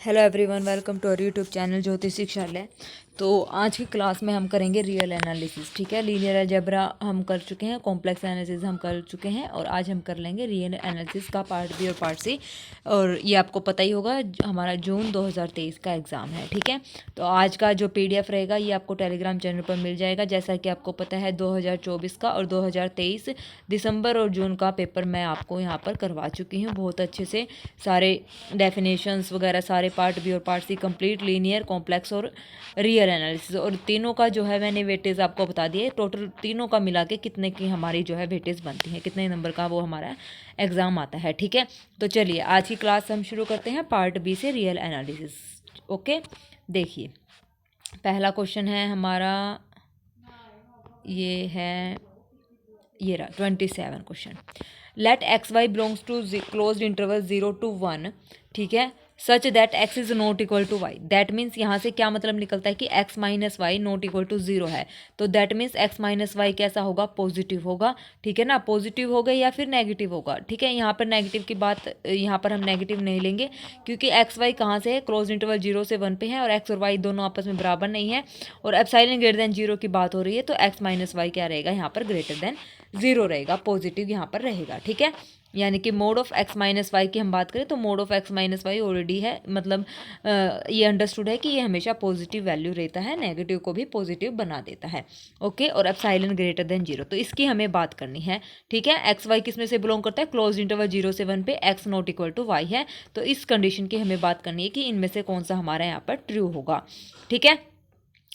Hello everyone, welcome to our YouTube channel Jyoti Shikshalaya. तो आज की क्लास में हम करेंगे रियल एनालिसिस। ठीक है, लीनियर अलजेब्रा हम कर चुके हैं, कॉम्प्लेक्स एनालिसिस हम कर चुके हैं और आज हम कर लेंगे रियल एनालिसिस का पार्ट बी और पार्ट सी। और ये आपको पता ही होगा, हमारा जून 2023 का एग्ज़ाम है। ठीक है, तो आज का जो PDF रहेगा ये आपको टेलीग्राम चैनल पर मिल जाएगा। जैसा कि आपको पता है 2024 का और 2023 दिसंबर और जून का पेपर मैं आपको यहाँ पर करवा चुकी हूँ बहुत अच्छे से। सारे डेफिनेशंस वगैरह, सारे पार्ट बी और part C complete, linear, complex और रियल एनालिसिस, और तीनों का जो है मैंने वेटेज आपको बता दिया है। टोटल तीनों का मिला के कितने की हमारी जो है वेटेज बनती है, कितने नंबर का वो हमारा एग्ज़ाम आता है। ठीक है, तो चलिए आज की क्लास हम शुरू करते हैं पार्ट बी से, रियल एनालिसिस। ओके, देखिए पहला क्वेश्चन है हमारा, ये है, ये रहा 27 question. Let x y belongs to close interval 0 to 1, ठीक है, such that x is not equal to y. That means यहाँ से क्या मतलब निकलता है कि x minus y not equal to 0 है, तो that means x minus y कैसा होगा, पॉजिटिव होगा। ठीक है ना, पॉजिटिव होगा या फिर नेगेटिव होगा। ठीक है, यहाँ पर नेगेटिव की बात, यहाँ पर हम नेगेटिव नहीं लेंगे क्योंकि एक्स वाई कहाँ से है, क्लोज इंटरवल 0 से 1 पे है और एक्स और वाई दोनों आपस में बराबर नहीं है और एप्सिलॉन ग्रेटर देन 0 की बात हो रही है, तो एक्स माइनस वाई क्या रहेगा यहाँ पर, ग्रेटर देन 0 रहेगा, पॉजिटिव यहाँ पर रहेगा। ठीक है, यानी कि mod of x minus y की हम बात करें तो mod of x minus y already है, मतलब ये अंडरस्टूड है कि ये हमेशा पॉजिटिव वैल्यू रहता है, नेगेटिव को भी पॉजिटिव बना देता है। ओके, और एप्सिलॉन ग्रेटर देन 0, तो इसकी हमें बात करनी है। ठीक है, एक्स वाई किस में से बिलोंग करता है, क्लोज इंटरवल 0 से 1 पे x not equal to y है, तो इस कंडीशन की हमें बात करनी है कि इनमें से कौन सा हमारा यहाँ पर ट्रू होगा। ठीक है,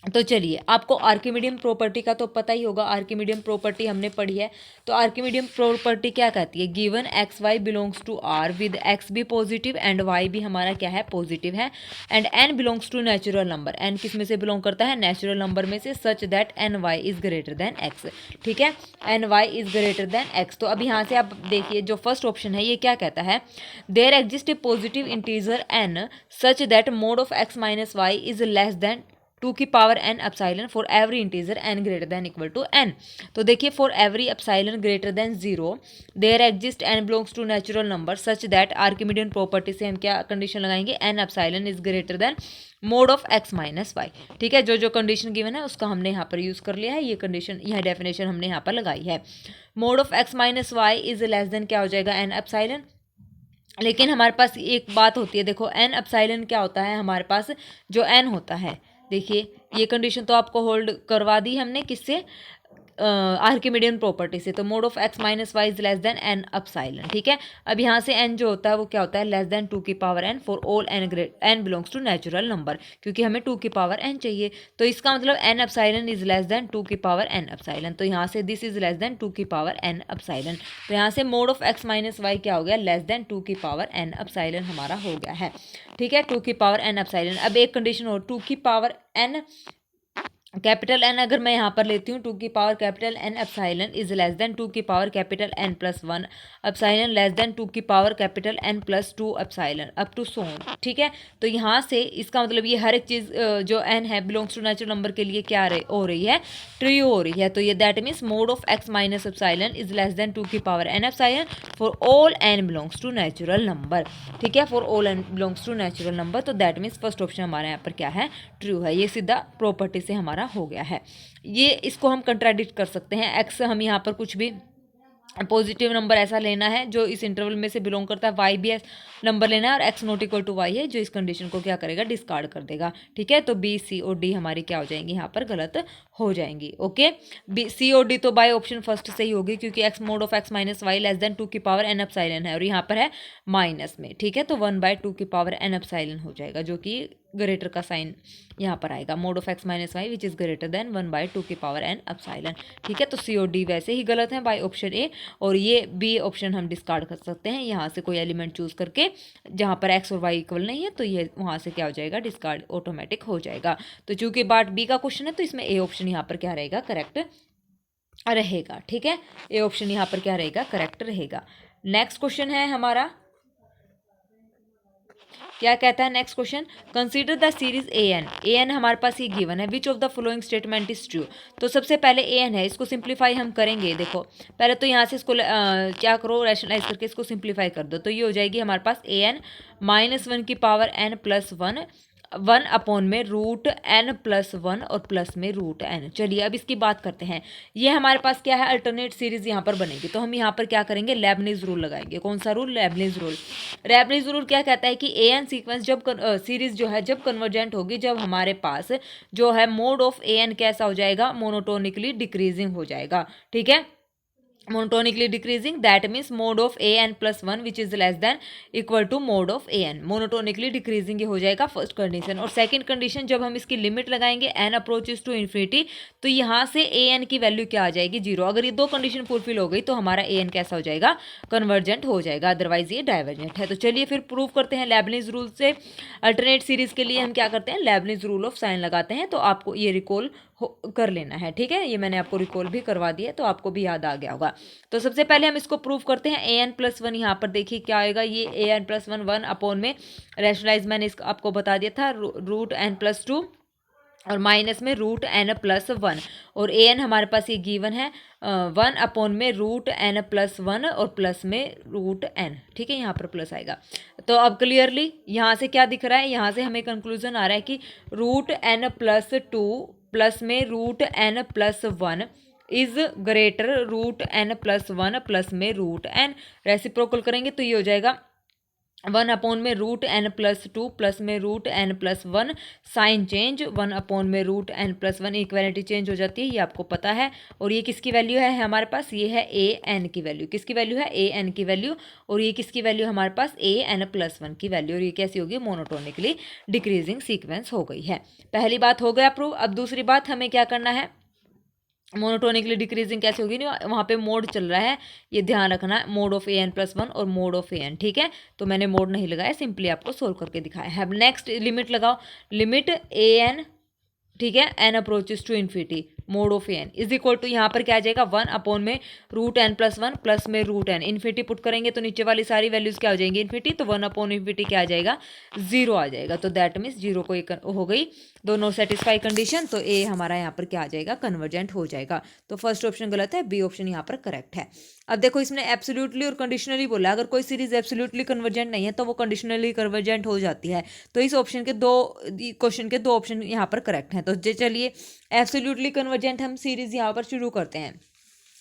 तो चलिए, आपको आर्किमिडियन प्रॉपर्टी का तो पता ही होगा, आर्किमिडियन प्रॉपर्टी हमने पढ़ी है। तो आर्किमिडियन प्रॉपर्टी क्या कहती है, given x y belongs to R with x भी पॉजिटिव एंड वाई भी हमारा क्या है, पॉजिटिव है, and n belongs to natural number. N किस में से बिलोंग करता है, नेचुरल नंबर में से, such that n y is greater than x. ठीक है, n y is greater than x. तो अब यहाँ से आप देखिए, जो फर्स्ट ऑप्शन है ये क्या कहता है, there exist a positive integer n such that mod of x minus y is less than 2 की power n epsilon for every integer n greater than equal to n। तो देखिए, for every epsilon greater than 0 there exist n belongs to natural number such that, Archimedean property से हम क्या condition लगाएंगे, n epsilon is greater than mod of x minus y. ठीक है, जो जो कंडीशन गिवन है उसका हमने यहाँ पर यूज़ कर लिया है, ये कंडीशन, यह डेफिनेशन हमने यहाँ पर लगाई है। Mod of x minus y is less than क्या हो जाएगा, n एप्सिलॉन। लेकिन हमारे पास एक बात होती है, देखो n एप्सिलॉन क्या होता है हमारे पास, जो n होता है, देखिए ये कंडीशन तो आपको होल्ड करवा दी हमने किससे, आर्किमिडियन प्रॉपर्टी से। तो mod of x minus y is less than n epsilon. ठीक है, अब यहाँ से n जो होता है वो क्या होता है, लेस देन 2 की power n for all n belongs to natural number, क्योंकि हमें 2 की पावर n चाहिए। तो इसका मतलब n epsilon is less than 2 की पावर n एप्सिलॉन। तो यहाँ से दिस इज लेस देन 2 की पावर n एप्सिलॉन। तो यहाँ से mod of x minus y क्या हो गया, लेस देन 2 की पावर n एप्सिलॉन हमारा हो गया है। ठीक है, 2 की पावर n एप्सिलॉन। अब एक कंडीशन और, 2 की पावर n कैपिटल एन अगर मैं यहाँ पर लेती हूँ, 2 की power capital n epsilon is less than 2 की power capital n plus 1 epsilon less than 2 की power capital n plus 2 epsilon up to so on. ठीक है, तो यहाँ से इसका मतलब ये हर एक चीज़ जो एन है बिलोंग्स टू नेचुरल नंबर के लिए क्या हो रही है, ट्रू हो रही है। तो ये that means mod of x minus epsilon is less than 2 की power n epsilon for all n belongs to natural number. ठीक है, for all n belongs to natural number. तो दैट मीन्स फर्स्ट ऑप्शन हमारे यहाँ पर क्या है, true है। ये सीधा प्रॉपर्टी से हमारा हो गया है। ये इसको हम कंट्राडिक्ट कर सकते हैं, एक्स हम यहाँ पर कुछ भी पॉजिटिव नंबर ऐसा लेना है जो इस इंटरवल में से बिलोंग करता है, वाई भी नंबर लेना है और x not equal to y है जो इस कंडीशन को क्या करेगा, डिस्कार्ड कर देगा। ठीक है, तो बी सी और डी हमारी क्या हो जाएंगी, यहाँ पर गलत हो जाएंगी। ओके, बी सी और डी तो बाय ऑप्शन फर्स्ट से ही होगी, क्योंकि x mod of x minus y less than 2 की पावर एन एप्सिलॉन है और यहाँ पर है माइनस में। ठीक है, तो 1/2 की पावर एन एप्सिलॉन हो जाएगा, जो कि ग्रेटर का साइन यहाँ पर आएगा, mod of x minus y which is greater than 1/2 की पावर एन एप्सिलॉन। ठीक है, तो सी और डी वैसे ही गलत है बाय ऑप्शन ए, और ये बी ऑप्शन हम डिस्कार्ड कर सकते हैं यहाँ से कोई एलिमेंट चूज करके, जहाँ पर एक्स और वाई इक्वल नहीं है, तो ये वहाँ से क्या हो जाएगा, डिस्कार्ड ऑटोमेटिक हो जाएगा। तो चूंकि पार्ट बी का क्वेश्चन है तो इसमें ए ऑप्शन यहाँ पर क्या रहेगा, करेक्ट रहेगा। ठीक है, ए ऑप्शन यहाँ पर क्या रहेगा, करेक्ट रहेगा। नेक्स्ट क्वेश्चन है हमारा क्या कहता है next question, consider the series a n हमारे पास ये गिवन है, which of the following statement is true. तो सबसे पहले ए एन है, इसको सिंप्लीफाई हम करेंगे। देखो पहले तो यहाँ से इसको क्या करो, रैशनलाइज करके इसको सिंप्लीफाई कर दो, तो ये हो जाएगी हमारे पास ए एन -1 की पावर n प्लस 1 अपॉन में रूट n प्लस 1 और प्लस में रूट n। चलिए अब इसकी बात करते हैं। ये हमारे पास क्या है, अल्टरनेट सीरीज यहाँ पर बनेगी, तो हम यहाँ पर क्या करेंगे, लेबनीज रूल लगाएंगे। कौन सा rule, Lebanese rule. Lebanese rule क्या कहता है कि ए एन सीक्वेंस जब सीरीज जो है जब कन्वर्जेंट होगी, जब हमारे पास जो है मोड ऑफ ए एन कैसा हो जाएगा, मोनोटोनिकली डिक्रीजिंग हो जाएगा। ठीक है, monotonically decreasing, that means mode of a n plus 1 which is less than equal to mode of a n। monotonically decreasing ये हो जाएगा फर्स्ट कंडीशन। और सेकंड कंडीशन, जब हम इसकी लिमिट लगाएंगे n अप्रोचेस टू इन्फिनिटी, तो यहाँ से a n की वैल्यू क्या आ जाएगी, 0। अगर ये दो कंडीशन फुलफिल हो गई तो हमारा a n कैसा हो जाएगा, कन्वर्जेंट हो जाएगा, अदरवाइज ये डाइवर्जेंट है। तो चलिए फिर प्रूव करते हैं लेबनीज रूल से। अल्टरनेट सीरीज के लिए हम क्या करते हैं, लेबनीज रूल ऑफ साइन लगाते हैं। तो आपको ये रिकॉल कर लेना है। ठीक है, ये मैंने आपको रिकॉल भी करवा दिया, तो आपको भी याद आ गया होगा। तो सबसे पहले हम इसको प्रूव करते हैं। ए एन प्लस 1 यहाँ पर देखिए क्या आएगा, ये ए एन प्लस 1 अपॉन में रैशनलाइज मैंने इसको आपको बता दिया था, रूट n प्लस 2 और माइनस में रूट n प्लस 1, और ए एन हमारे पास ये गिवन है 1 अपॉन में रूट n प्लस 1 और प्लस में रूट n। ठीक है, यहाँ पर प्लस आएगा। तो अब क्लियरली यहाँ से क्या दिख रहा है, यहाँ से हमें कंक्लूजन आ रहा है कि रूट n प्लस 2 प्लस में root n plus 1 is greater root n plus 1 plus में रूट n। रेसिप्रोकल करेंगे तो ये हो जाएगा 1 अपॉन में रूट n प्लस 2 प्लस में root n plus 1, sign change 1 upon में root n plus 1, equality change हो जाती है, ये आपको पता है। और ये किसकी वैल्यू है हमारे पास, ये है ए एन की वैल्यू। किसकी वैल्यू है, ए एन की वैल्यू। और ये किसकी वैल्यू हमारे पास, ए एन प्लस 1 की वैल्यू। और ये कैसी होगी, मोनोटोनिकली डिक्रीजिंग सीक्वेंस हो गई है। पहली बात हो गया प्रूव। अब दूसरी बात हमें क्या करना है, मोनोटोनिकली डिक्रीजिंग कैसे होगी, नहीं वहाँ पे मोड चल रहा है, ये ध्यान रखना है, mod of a n plus 1 और मोड ऑफ ए एन। ठीक है, तो मैंने मोड नहीं लगाया, सिंपली आपको सोल्व करके दिखाया है। अब नेक्स्ट लिमिट लगाओ, लिमिट ए एन, ठीक है, n approaches to infinity, mod of a n is equal to, यहाँ पर क्या आ जाएगा, 1 अपॉन में रूट n प्लस 1 प्लस में रूट n। इन्फिनिटी पुट करेंगे तो नीचे वाली सारी वैल्यूज क्या हो जाएंगी, इन्फिनिटी। तो 1 अपॉन इन्फिनिटी क्या आ जाएगा, 0 आ जाएगा। तो दैट मीन्स 0 को एक हो गई, दोनों सेटिस्फाई कंडीशन। तो ए हमारा यहाँ पर क्या आ जाएगा, कन्वर्जेंट हो जाएगा। तो फर्स्ट ऑप्शन गलत है, बी ऑप्शन यहाँ पर करेक्ट है। अब देखो इसने एब्सोल्युटली और कंडीशनली बोला, अगर कोई सीरीज एब्सोल्युटली कन्वर्जेंट नहीं है तो वो कंडीशनली कन्वर्जेंट हो जाती है। तो इस ऑप्शन के क्वेश्चन के दो ऑप्शन यहाँ पर करेक्ट हैं। तो चलिए एब्सोल्युटली कन्वर्जेंट हम सीरीज यहाँ पर शुरू करते हैं।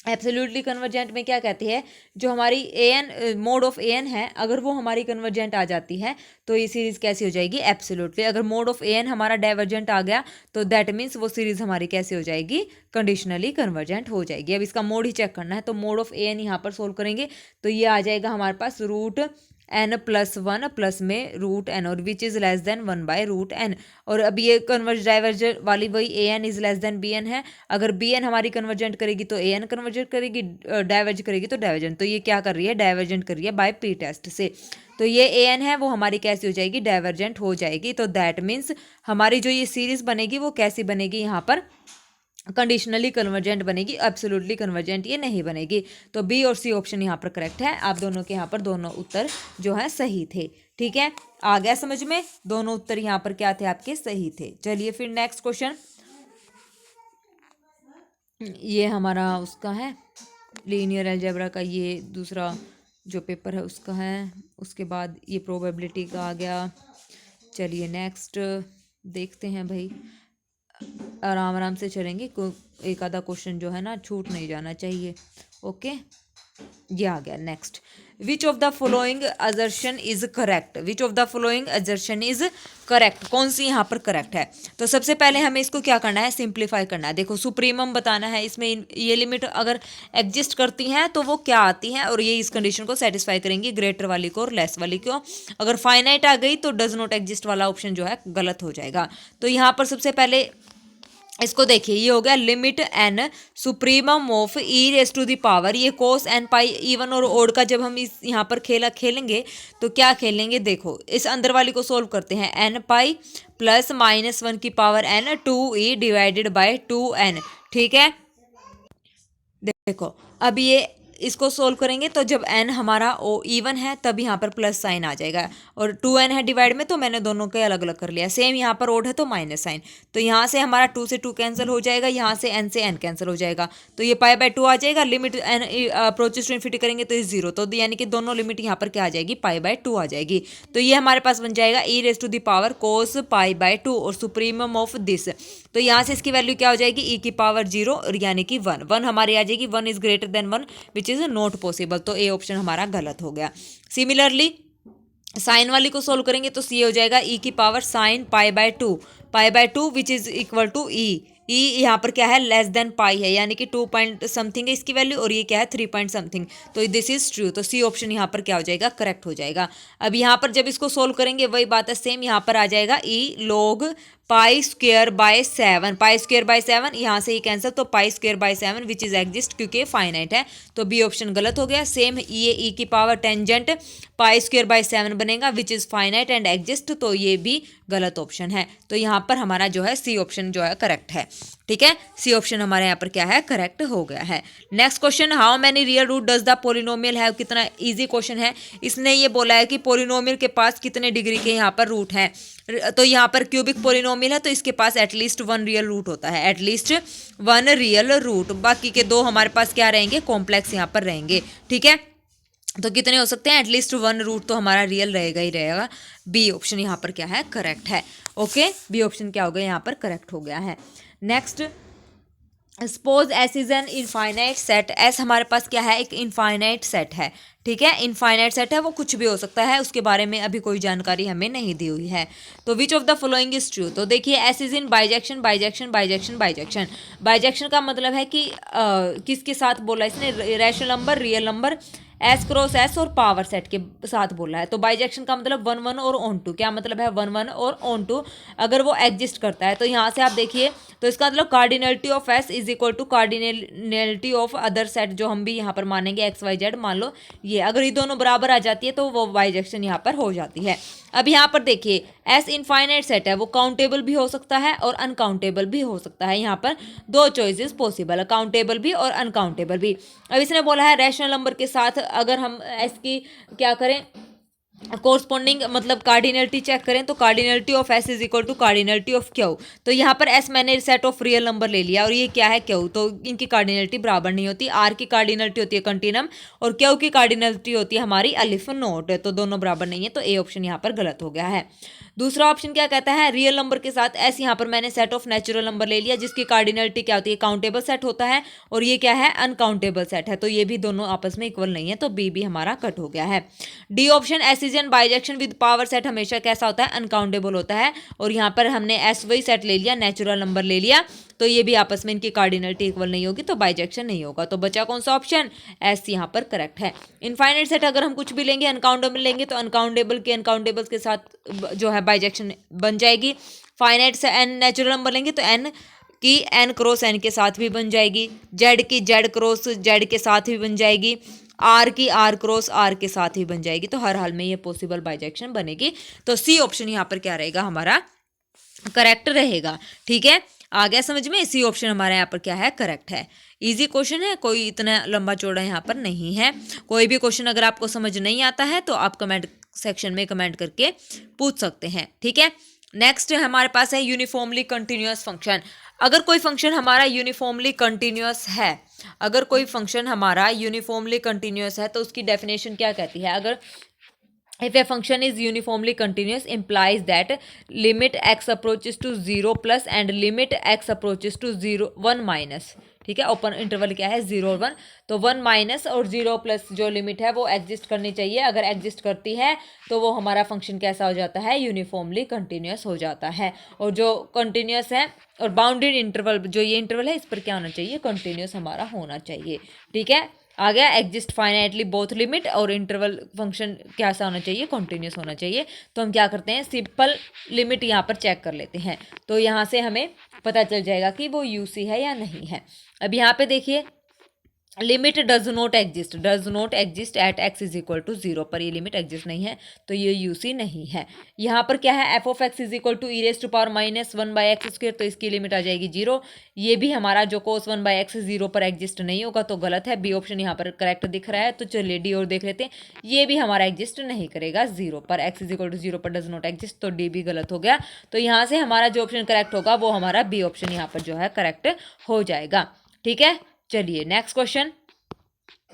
एब्सोल्युटली कन्वर्जेंट में क्या कहती है, जो हमारी a n mod of a n है, अगर वो हमारी कन्वर्जेंट आ जाती है तो ये सीरीज़ कैसी हो जाएगी, एब्सोल्युटली। अगर मोड ऑफ ए एन हमारा डाइवर्जेंट आ गया तो दैट मीन्स वो सीरीज़ हमारी कैसी हो जाएगी, कंडीशनली कन्वर्जेंट हो जाएगी। अब इसका मोड ही चेक करना है, तो मोड ऑफ ए एन यहाँ पर सोल्व करेंगे तो ये आ जाएगा हमारे पास रूट n प्लस 1 प्लस में रूट n, और which is less than 1 by root n। और अब ये कन्वर्ज डाइवर्जेंट वाली वही a n is less than b n है। अगर बी एन हमारी कन्वर्जेंट करेगी तो ए एन कन्वर्जेंट करेगी, डाइवर्ज करेगी तो डाइवर्जेंट। तो ये क्या कर रही है, डाइवर्जेंट कर रही है बाय पी टेस्ट से। तो ये ए एन है वो हमारी कैसी हो जाएगी, डाइवर्जेंट हो जाएगी। तो दैट मीन्स हमारी जो ये सीरीज़ बनेगी वो कैसी बनेगी, यहाँ पर कंडीशनली कन्वर्जेंट बनेगी, एब्सोल्युटली कन्वर्जेंट ये नहीं बनेगी। तो बी और सी ऑप्शन यहाँ पर करेक्ट है। आप दोनों के यहाँ पर दोनों उत्तर जो है सही थे। ठीक है, आ गया समझ में, दोनों उत्तर यहाँ पर क्या थे आपके, सही थे। चलिए फिर नेक्स्ट क्वेश्चन, ये हमारा उसका है लीनियर अलजेब्रा का, ये दूसरा जो पेपर है उसका है। उसके बाद ये प्रोबेबिलिटी का आ गया। चलिए नेक्स्ट देखते हैं भाई, आराम आराम से चलेंगे, एक आधा क्वेश्चन जो है ना छूट नहीं जाना चाहिए। ओके, ये आ गया next, which of the following assertion is correct, which of the following assertion is correct, कौन सी यहाँ पर करेक्ट है। तो सबसे पहले हमें इसको क्या करना है, सिंप्लीफाई करना है। देखो सुप्रीमम बताना है, इसमें ये लिमिट अगर एग्जिस्ट करती हैं तो वो क्या आती हैं, और ये इस कंडीशन को सेटिस्फाई करेंगी, ग्रेटर वाली को और लेस वाली को। अगर फाइनाइट आ गई तो डज नॉट एग्जिस्ट वाला ऑप्शन जो है गलत हो जाएगा। तो यहाँ पर सबसे पहले इसको देखिए, ये हो गया limit n supremum of e raise to the power, ये कोस n पाई इवन और ओड का जब हम इस यहाँ पर खेलेंगे तो क्या खेलेंगे, देखो इस अंदर वाली को सोल्व करते हैं, n पाई प्लस -1 की power n 2e divided by 2n। ठीक है, देखो अब ये इसको सोल्व करेंगे तो जब n हमारा इवन है तब यहाँ पर प्लस साइन आ जाएगा, और 2n है डिवाइड में तो मैंने दोनों के अलग अलग कर लिया। सेम यहाँ पर ओड है तो माइनस साइन, तो यहाँ से हमारा 2 से 2 कैंसिल हो जाएगा, यहाँ से n कैंसिल हो जाएगा, तो ये पाई बाय 2 आ जाएगा। Limit n approaches to infinity करेंगे तो ये 0, तो यानी कि दोनों लिमिट यहाँ पर क्या आ जाएगी, पाई बाय 2 आ जाएगी। तो ये हमारे पास बन जाएगा e raise to the power cos pi by 2 और सुप्रीमम ऑफ दिस, तो यहाँ से इसकी वैल्यू क्या हो जाएगी, e की पावर 0 और यानी कि 1 हमारी आ जाएगी। 1 is greater then 1 which is not possible, तो ए ऑप्शन हमारा गलत हो गया। सिमिलरली साइन वाली को सोल्व करेंगे तो सी हो जाएगा e की power sine pi by 2 which is equal to e यहाँ पर क्या है, लेस देन पाई है, यानी कि 2 पॉइंट समथिंग है इसकी वैल्यू, और ये क्या है 3 पॉइंट समथिंग, तो दिस इज ट्रू, तो सी ऑप्शन यहाँ पर क्या हो जाएगा, करेक्ट हो जाएगा। अब यहाँ पर जब इसको सोल्व करेंगे वही बात है सेम, यहाँ पर आ जाएगा ई लॉग पाई स्क्वेयर बाय 7, यहाँ से ही कैंसिल, तो पाई square by 7 which is exist क्योंकि फाइनाइट है, तो बी ऑप्शन गलत हो गया। सेम ये ई की power tangent pi square by 7 बनेगा which is finite and exist, तो ये भी गलत ऑप्शन है। तो यहाँ पर हमारा जो है सी ऑप्शन जो है करेक्ट है, ठीक है, सी ऑप्शन हमारे यहाँ पर क्या है, करेक्ट हो गया है। Next question, how many real root does the polynomial have, कितना इजी क्वेश्चन है। इसने ये बोला है कि पोलिनोमियल के पास कितने डिग्री के यहाँ पर रूट हैं, तो यहाँ पर क्यूबिक पोलिनोमियल है तो इसके पास एटलीस्ट 1 रियल रूट होता है, एटलीस्ट 1 रियल रूट, बाकी के 2 हमारे पास क्या रहेंगे, कॉम्प्लेक्स यहाँ पर रहेंगे, ठीक है। तो कितने हो सकते हैं, एटलीस्ट 1 रूट तो हमारा रियल रहेगा ही रहेगा। बी ऑप्शन यहाँ पर क्या है, करेक्ट है। ओके, बी ऑप्शन क्या हो गया, यहाँ पर करेक्ट हो गया है। Next, suppose S is an infinite set, S हमारे पास क्या है, एक इनफाइनाइट सेट है, ठीक है, इनफाइनाइट सेट है, वो कुछ भी हो सकता है, उसके बारे में अभी कोई जानकारी हमें नहीं दी हुई है। तो विच of the following is true, तो देखिए S is in bijection bijection bijection bijection, bijection का मतलब है कि किसके साथ बोला इसने, rational number, real number, S cross S और पावर सेट के साथ बोला है। तो बाइजेक्शन का मतलब 1 1 और ऑन टू, क्या मतलब है 1 1 और ऑन टू, अगर वो एग्जिस्ट करता है तो यहाँ से आप देखिए, तो इसका मतलब cardinality of s is equal to cardinality of other set, जो हम भी यहाँ पर मानेंगे एक्स वाई जेड, मान लो ये, अगर ये दोनों बराबर आ जाती है तो वो बाइजेक्शन यहाँ पर हो जाती है। अब यहाँ पर देखिए एस इनफाइनाइट सेट है, वो काउंटेबल भी हो सकता है और अनकाउंटेबल भी हो सकता है, यहाँ पर 2 चॉइसेस पॉसिबल है, काउंटेबल भी और अनकाउंटेबल भी। अब इसने बोला है रैशनल नंबर के साथ अगर हम एस की क्या करें, कोरस्पॉन्डिंग मतलब कार्डिनलिटी चेक करें, तो cardinality of s is equal to cardinality of q, तो यहाँ पर एस मैंने सेट ऑफ रियल नंबर ले लिया और ये क्या है क्यू, तो इनकी कार्डिनलिटी बराबर नहीं होती। आर की कार्डिनलिटी होती है कंटिनम और क्यू की कार्डिनलिटी होती है हमारी अलिफ नोट, तो दोनों बराबर नहीं है, तो ए ऑप्शन यहाँ पर गलत हो गया है। दूसरा ऑप्शन क्या कहता है, रियल नंबर के साथ एस, यहाँ पर मैंने सेट ऑफ नेचुरल नंबर ले लिया जिसकी कार्डिनलिटी क्या होती है, काउंटेबल सेट होता है, और ये क्या है अनकाउंटेबल सेट है, तो ये भी दोनों आपस में इक्वल नहीं है, तो बी भी हमारा कट हो गया है। D option, S is an bijection with power set हमेशा कैसा होता है, अनकाउंटेबल होता है, और यहाँ पर हमने एस वही सेट ले लिया, नेचुरल नंबर ले लिया, तो ये भी आपस में इनकी कार्डिनलिटी इक्वल नहीं होगी, तो बाइजेक्शन नहीं होगा। तो बचा कौन सा ऑप्शन, एस यहाँ पर करेक्ट है। इनफाइनाइट सेट अगर हम कुछ भी लेंगे, अनकाउंटेबल लेंगे, तो अनकाउंटेबल के अनकाउंटेबल्स के साथ जो है बाइजेक्शन बन जाएगी। फाइनाइट से एन नेचुरल नंबर लेंगे तो एन की एन क्रॉस एन के साथ भी बन जाएगी, जेड की जेड क्रॉस जेड के साथ भी बन जाएगी, आर की आर क्रॉस आर के साथ ही बन जाएगी, तो हर हाल में ये पॉसिबल बाइजेक्शन बनेगी। तो सी ऑप्शन यहाँ पर क्या रहेगा, हमारा करेक्ट रहेगा, ठीक है, आ गया समझ में। सी ऑप्शन हमारे यहाँ पर क्या है, करेक्ट है। इजी क्वेश्चन है, कोई इतना लंबा चौड़ा यहाँ पर नहीं है। कोई भी क्वेश्चन अगर आपको समझ नहीं आता है तो आप कमेंट सेक्शन में कमेंट करके पूछ सकते हैं, ठीक है। नेक्स्ट हमारे पास है यूनिफॉर्मली कंटिन्यूअस फंक्शन। अगर कोई फंक्शन हमारा यूनिफॉर्मली कंटिन्यूअस है, अगर कोई फंक्शन हमारा यूनिफॉर्मली कंटिन्यूअस है तो उसकी डेफिनेशन क्या कहती है, अगर if a function is uniformly continuous implies that limit x approaches to 0 plus and limit x approaches to 0 1 minus, ठीक है, ओपन इंटरवल क्या है 0 और 1, तो 1 माइनस और 0 प्लस जो लिमिट है वो एग्जिस्ट करनी चाहिए। अगर एग्जिस्ट करती है तो वो हमारा फंक्शन कैसा हो जाता है, यूनिफॉर्मली कंटिन्यूअस हो जाता है। और जो कंटिन्यूअस है और बाउंडेड इंटरवल, जो ये इंटरवल है इस पर क्या होना चाहिए, कंटिन्यूअस हमारा होना चाहिए, ठीक है। आ गया एग्जिस्ट फाइनाइटली बोथ लिमिट, और इंटरवल फंक्शन कैसा होना चाहिए, कॉन्टिन्यूस होना चाहिए। तो हम क्या करते हैं, सिंपल लिमिट यहाँ पर चेक कर लेते हैं, तो यहाँ से हमें पता चल जाएगा कि वो यूसी है या नहीं है। अब यहाँ पे देखिए limit does not exist at x is equal to 0 पर ये लिमिट एग्जिस्ट नहीं है, तो ये यूसी नहीं है। यहाँ पर क्या है, f of x is equal to e raise to power minus 1/x², तो इसकी लिमिट आ जाएगी 0। ये भी हमारा जो cos 1/x 0 पर एग्जिस्ट नहीं होगा, तो गलत है। बी ऑप्शन यहाँ पर करेक्ट दिख रहा है, तो चलिए डी और देख लेते हैं। ये भी हमारा एग्जिस्ट नहीं करेगा 0 पर, एक्स इज इक्वल टू 0 पर डज नॉट एग्जिस्ट, तो डी भी गलत हो गया। तो यहाँ से हमारा जो ऑप्शन करेक्ट होगा वो हमारा बी ऑप्शन यहाँ पर जो है करेक्ट हो जाएगा। ठीक है, चलिए नेक्स्ट क्वेश्चन।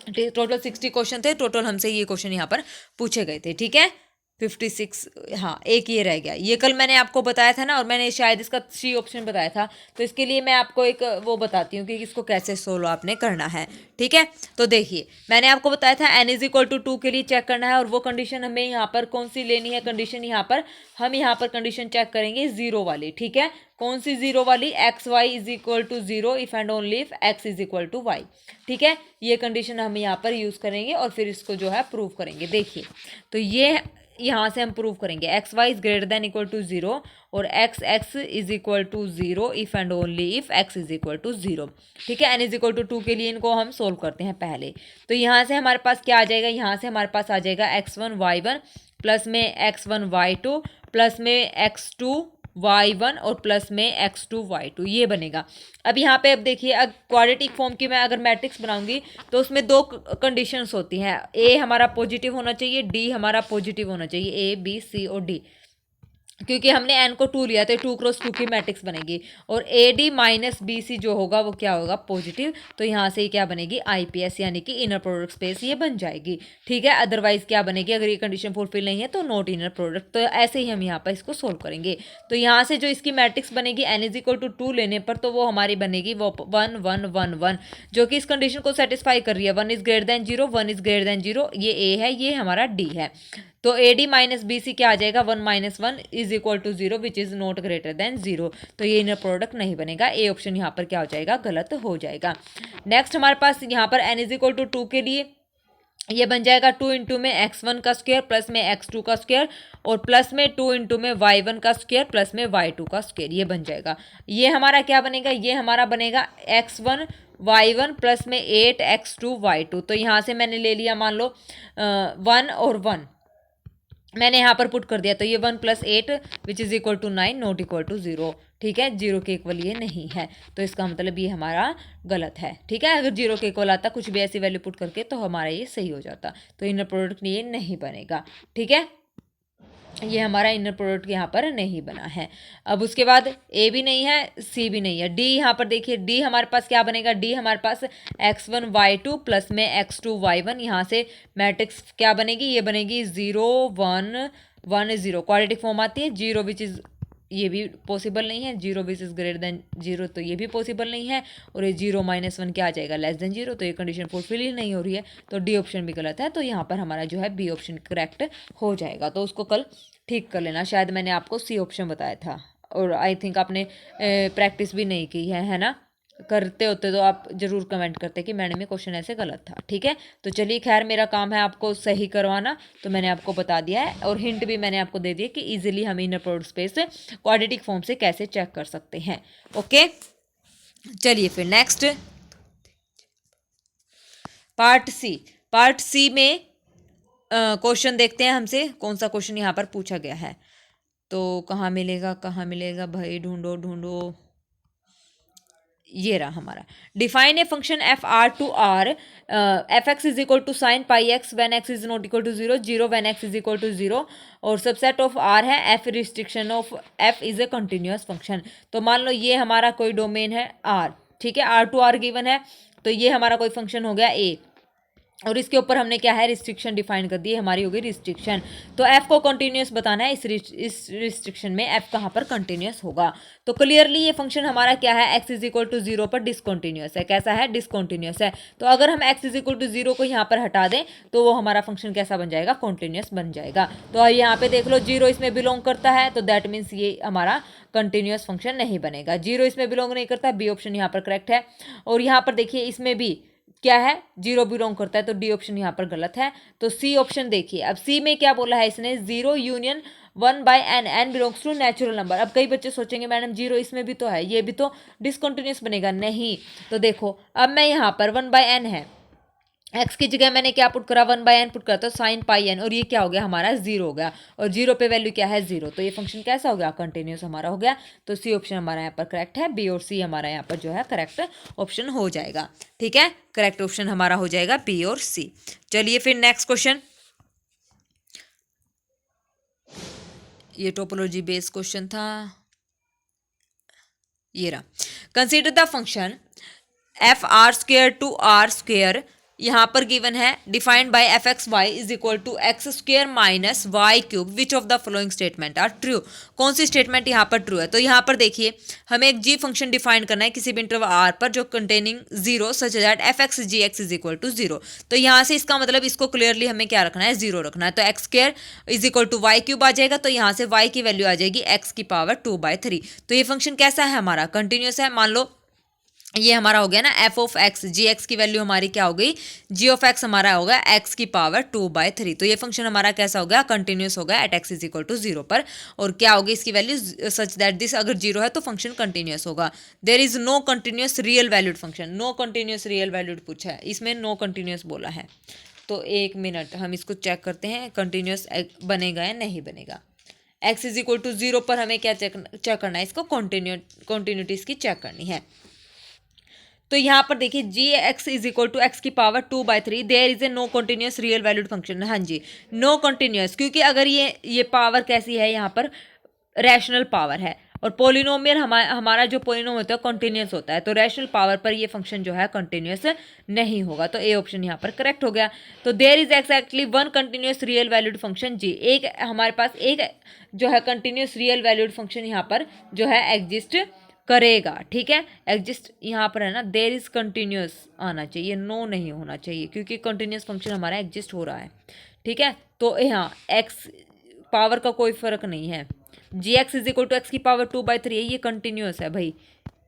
टोटल 60 क्वेश्चन थे, टोटल हमसे ये क्वेश्चन यहाँ पर पूछे गए थे। ठीक है, 56, हाँ एक ये रह गया। ये कल मैंने आपको बताया था ना, और मैंने शायद इसका सी ऑप्शन बताया था, तो इसके लिए मैं आपको एक वो बताती हूँ कि इसको कैसे सोल्व आपने करना है। ठीक है, तो देखिए मैंने आपको बताया था n इज इक्वल टू 2 के लिए चेक करना है, और वो कंडीशन हमें यहाँ पर कौन सी लेनी है, कंडीशन यहाँ पर हम यहाँ पर कंडीशन चेक करेंगे 0 वाली। ठीक है, कौन सी 0 वाली, x y is equal to 0 if and only if x is equal to y. ठीक है, ये कंडीशन हम यहाँ पर यूज़ करेंगे और फिर इसको जो है प्रूव करेंगे। देखिए तो ये यहाँ से हम प्रूव करेंगे x y is greater than equal to 0 और x x is equal to 0 if and only if x is equal to 0। ठीक है, एन इज इक्वल टू 2 के लिए इनको हम सोल्व करते हैं पहले। तो यहाँ से हमारे पास क्या आ जाएगा, यहाँ से हमारे पास आ जाएगा x1 y1 प्लस में x1 y2 प्लस में x2 y1 और प्लस में x2 y2, ये बनेगा। अब यहाँ पे अब देखिए, अब क्वाड्रेटिक फॉर्म की मैं अगर मैट्रिक्स बनाऊंगी तो उसमें दो कंडीशंस होती हैं, ए हमारा पॉजिटिव होना चाहिए, डी हमारा पॉजिटिव होना चाहिए, ए बी सी और डी। क्योंकि हमने n को 2 लिया तो 2 क्रॉस 2 की मैट्रिक्स बनेगी, और a d minus b c जो होगा वो क्या होगा, पॉजिटिव। तो यहाँ से क्या बनेगी, IPS यानी कि इनर प्रोडक्ट स्पेस ये बन जाएगी। ठीक है, अदरवाइज क्या बनेगी, अगर ये कंडीशन फुलफिल नहीं है तो नॉट इनर प्रोडक्ट। तो ऐसे ही हम यहाँ पर इसको सोल्व करेंगे। तो यहाँ से जो इसकी मैट्रिक्स बनेगी n इज इक्वल टू 2 लेने पर, तो वो हमारी बनेगी वो 1 1 1 1, जो कि इस कंडीशन को सेटिस्फाई कर रही है। 1 is greater than 0, 1 is greater than 0, ये ए है, ये हमारा डी है। तो a d minus b c क्या आ जाएगा, 1 minus 1 is equal to 0 which is not greater than 0। तो ये इनर प्रोडक्ट नहीं बनेगा, ए ऑप्शन यहाँ पर क्या हो जाएगा, गलत हो जाएगा। नेक्स्ट हमारे पास यहाँ पर n इज इक्वल टू 2 के लिए ये बन जाएगा 2 इंटू में x1 का स्क्वायर प्लस में x2 का स्क्वायर और प्लस में 2 इंटू में y1 का स्क्वायर प्लस में y2 का स्क्वायर, ये बन जाएगा। ये हमारा क्या बनेगा, ये हमारा बनेगा x1 y1 प्लस में 8x2 y2। तो यहाँ से मैंने ले लिया मान लो 1 और 1 मैंने यहाँ पर पुट कर दिया, तो ये 1 plus 8 which is equal to 9 not equal to 0। ठीक है, 0 के इक्वल ये नहीं है, तो इसका मतलब ये हमारा गलत है। ठीक है, अगर 0 के इक्वल आता कुछ भी ऐसी वैल्यू पुट करके तो हमारा ये सही हो जाता, तो इनर प्रोडक्ट ये नहीं बनेगा। ठीक है, ये हमारा इनर प्रोडक्ट यहाँ पर नहीं बना है। अब उसके बाद ए भी नहीं है, सी भी नहीं है, डी यहाँ पर देखिए, डी हमारे पास क्या बनेगा, डी हमारे पास x1 y2 प्लस में x2 y1, यहाँ से मैट्रिक्स क्या बनेगी, ये बनेगी 0 1 1 0, क्वाड्रेटिक फॉर्म आती है। 0 विच इज़, ये भी पॉसिबल नहीं है, 0 विच इज़ ग्रेटर देन 0, तो ये भी पॉसिबल नहीं है, और ये 0 माइनस 1 क्या आ जाएगा, लेस देन 0, तो ये कंडीशन फुलफिल ही नहीं हो रही है, तो डी ऑप्शन भी गलत है। तो यहाँ पर हमारा जो है बी ऑप्शन करेक्ट हो जाएगा। तो उसको कल ठीक कर लेना, शायद मैंने आपको सी ऑप्शन बताया था, और आई थिंक आपने प्रैक्टिस भी नहीं की है ना, करते होते तो आप ज़रूर कमेंट करते कि मैडम ये क्वेश्चन ऐसे गलत था। ठीक है, तो चलिए खैर मेरा काम है आपको सही करवाना, तो मैंने आपको बता दिया है, और हिंट भी मैंने आपको दे दिया कि इजीली हम inner product space quadratic form से कैसे चेक कर सकते हैं। ओके, चलिए फिर नेक्स्ट पार्ट सी में क्वेश्चन देखते हैं हमसे कौन सा क्वेश्चन यहाँ पर पूछा गया है। तो कहाँ मिलेगा भाई, ढूंढो, ये रहा हमारा। Define a function f R to R, f x is equal to sine pi x when x is not equal to 0, 0 when x is equal to 0, और सबसेट ऑफ आर है f restriction of f is a continuous function. तो मान लो ये हमारा कोई domain है are, ठीक है, आर टू आर गिवन है, तो ये हमारा कोई फंक्शन हो गया ए, और इसके ऊपर हमने क्या है, रिस्ट्रिक्शन डिफाइन कर दी है, हमारी होगी रिस्ट्रिक्शन। तो f को कंटिन्यूस बताना है, इस रिस्ट्रिक्शन में f कहाँ पर कंटिन्यूस होगा। तो क्लियरली ये फंक्शन हमारा क्या है, x इज इक्वल टू 0 पर डिसकंटिन्यूस है। कैसा है, डिसकंटिन्यूस है। तो अगर हम x इज इक्वल टू 0 को यहाँ पर हटा दें तो वो हमारा फंक्शन कैसा बन जाएगा, कॉन्टिन्यूस बन जाएगा। तो यहाँ पे देख लो 0 इसमें बिलोंग करता है, तो दैट मीन्स ये हमारा कंटिन्यूस फंक्शन नहीं बनेगा। 0 इसमें बिलोंग नहीं करता, बी ऑप्शन यहाँ पर करेक्ट है। और यहाँ पर देखिए इसमें भी क्या है, जीरो बिलोंग करता है, तो डी ऑप्शन यहाँ पर गलत है। तो सी ऑप्शन देखिए, अब सी में क्या बोला है इसने, zero union 1/n, n belongs to natural number. अब कई बच्चे सोचेंगे मैडम जीरो इसमें भी तो है, ये भी तो डिसकंटिन्यूस बनेगा, नहीं। तो देखो अब मैं यहाँ पर 1/n है, x की जगह मैंने क्या पुट करा, 1/n पुट करा, तो साइन पाई n, और ये क्या हो गया हमारा, जीरो हो गया, और जीरो पे वैल्यू क्या है, जीरो, तो ये फंक्शन कैसा हो गया, कंटिन्यूस हमारा हो गया। तो सी ऑप्शन हमारा यहाँ पर करेक्ट है, बी और सी हमारा यहाँ पर जो है करेक्ट ऑप्शन हो जाएगा। ठीक है, करेक्ट ऑप्शन हमारा हो जाएगा बी और सी। चलिए फिर नेक्स्ट क्वेश्चन, ये टोपोलॉजी बेस्ड क्वेश्चन था, ये रहा। Consider the function f R square to R square, यहाँ पर गिवन है, defined by f x y is equal to x square minus y cube, which of the following statement are true. कौन सी statement यहाँ पर true है, तो यहाँ पर देखिए हमें एक जी फंक्शन डिफाइन करना है किसी भी इंटरवल आर पर जो containing zero such that f x g x is equal to zero. तो यहाँ से इसका मतलब इसको क्लियरली हमें क्या रखना है, जीरो रखना है। तो x square is equal to y cube आ जाएगा, तो यहाँ से वाई की वैल्यू आ जाएगी एक्स की पावर 2/3। तो ये फंक्शन कैसा है हमारा, कंटिन्यूस है। मान लो ये हमारा हो गया ना f of x, g x की वैल्यू हमारी क्या हो गई, जी ऑफ एक्स हमारा होगा एक्स की पावर 2/3। तो ये फंक्शन हमारा कैसा हो गया, कंटिन्यूस हो गया at x is equal to zero पर। और क्या होगी इसकी वैल्यू, सच दैट दिस, अगर जीरो है तो फंक्शन कंटिन्यूस होगा। There is no continuous real valued function, no continuous real valued पूछा है, इसमें नो कंटिन्यूस बोला है। तो एक मिनट हम इसको चेक करते हैं कंटिन्यूस बनेगा या नहीं बनेगा। X is equal to zero पर हमें क्या चेक करना है, इसको कॉन्टिन्यूटी इसकी चेक करनी है। तो यहाँ पर देखिए g x is equal to x की power 2/3, there is a no continuous real valued function. हाँ जी, नो कंटिन्यूस, क्योंकि अगर ये पावर कैसी है, यहाँ पर रैशनल पावर है, और पोलिनोमियल हमारा जो पोलिनोम होता है कंटिन्यूस होता है, तो रैशनल पावर पर ये फंक्शन जो है कंटिन्यूस नहीं होगा। तो ए ऑप्शन यहाँ पर करेक्ट हो गया। तो there is exactly one continuous real valued function जी, एक हमारे पास एक जो है कंटिन्यूस रियल वैल्यूड फंक्शन यहाँ पर जो है एग्जिस्ट करेगा। ठीक है, एग्जिस्ट यहाँ पर है ना, देयर इज कंटिन्यूस आना चाहिए, नो नहीं होना चाहिए, क्योंकि कंटिन्यूस फंक्शन हमारा एग्जिस्ट हो रहा है। ठीक है, तो यहाँ एक्स पावर का कोई फर्क नहीं है, g x is equal to x की पावर 2/3 है, ये कंटिन्यूस है भाई।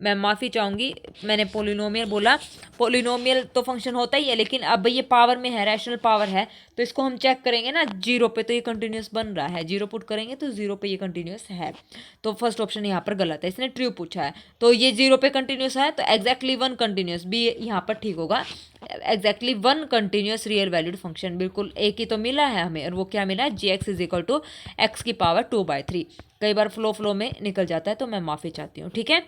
मैं माफ़ी चाहूँगी, मैंने पोलिनोमियल बोला, पोलिनोमियल तो फंक्शन होता ही है, लेकिन अब ये पावर में है, रैशनल पावर है, तो इसको हम चेक करेंगे ना जीरो पे, तो ये कंटिन्यूस बन रहा है, जीरो पुट करेंगे तो जीरो पे ये कंटिन्यूस है। तो फर्स्ट ऑप्शन यहाँ पर गलत है, इसने ट्रू पूछा है, तो ये जीरो पे कंटिन्यूस है, तो एग्जैक्टली वन कंटिन्यूस बी यहाँ पर ठीक होगा। Exactly one continuous real valued function, बिल्कुल एक ही तो मिला है हमें, और वो क्या मिला है, g x is equal to x की पावर 2/3। कई बार फ्लो में निकल जाता है, तो मैं माफ़ी चाहती हूँ। ठीक है,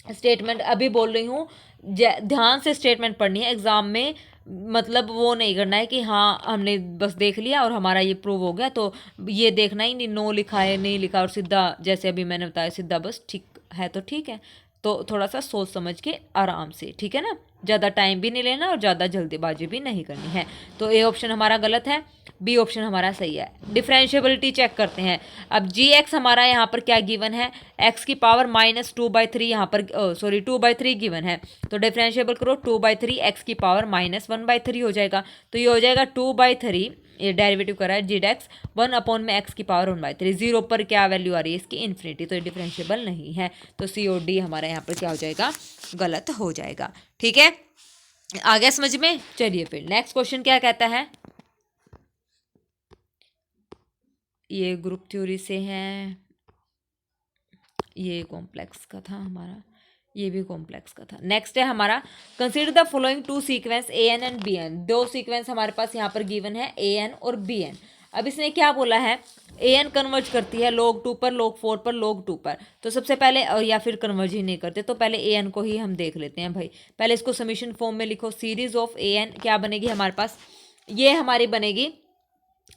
स्टेटमेंट अभी बोल रही हूँ, ध्यान से स्टेटमेंट पढ़नी है एग्जाम में, मतलब वो नहीं करना है कि हाँ हमने बस देख लिया और हमारा ये प्रूव हो गया, तो ये देखना ही नहीं नो लिखा है नहीं लिखा, और सीधा जैसे अभी मैंने बताया सीधा बस ठीक है तो ठीक है। तो थोड़ा सा सोच समझ के आराम से, ठीक है ना, ज़्यादा टाइम भी नहीं लेना और ज़्यादा जल्दीबाजी भी नहीं करनी है। तो ए ऑप्शन हमारा गलत है, बी ऑप्शन हमारा सही है। डिफरेंशिएबिलिटी चेक करते हैं। अब जी एक्स हमारा यहाँ पर क्या गिवन है, एक्स की पावर -2/3 यहाँ पर, सॉरी 2/3 गिवन है, तो डिफरेंशिएबल करो 2/3 एक्स की पावर -1/3 हो जाएगा। तो ये हो जाएगा 2/3, ये डेरिवेटिव करा है जी एक्स 1 में एक्स की पावर 1/3, जीरो पर क्या वैल्यू आ रही है इसकी, इन्फिनिटी, तो ये डिफरेंशिएबल नहीं है। तो सी और डी हमारा यहाँ पर क्या हो जाएगा, गलत हो जाएगा। ठीक है, आ गया समझ में। चलिए फिर नेक्स्ट क्वेश्चन क्या कहता है, ये ग्रुप थ्योरी से है, ये कॉम्प्लेक्स का था हमारा, ये भी कॉम्प्लेक्स का था। नेक्स्ट है हमारा, consider the following two sequence a n and b n. दो सीक्वेंस हमारे पास यहाँ पर गिवन है, ए एन और बी एन। अब इसने क्या बोला है, ए एन कन्वर्ज करती है log 2 पर, log 4 पर, log 2 पर। तो सबसे पहले, या फिर कन्वर्ज ही नहीं करते, तो पहले ए एन को ही हम देख लेते हैं भाई। पहले इसको समीशन फॉर्म में लिखो, सीरीज ऑफ ए एन क्या बनेगी हमारे पास, ये हमारी बनेगी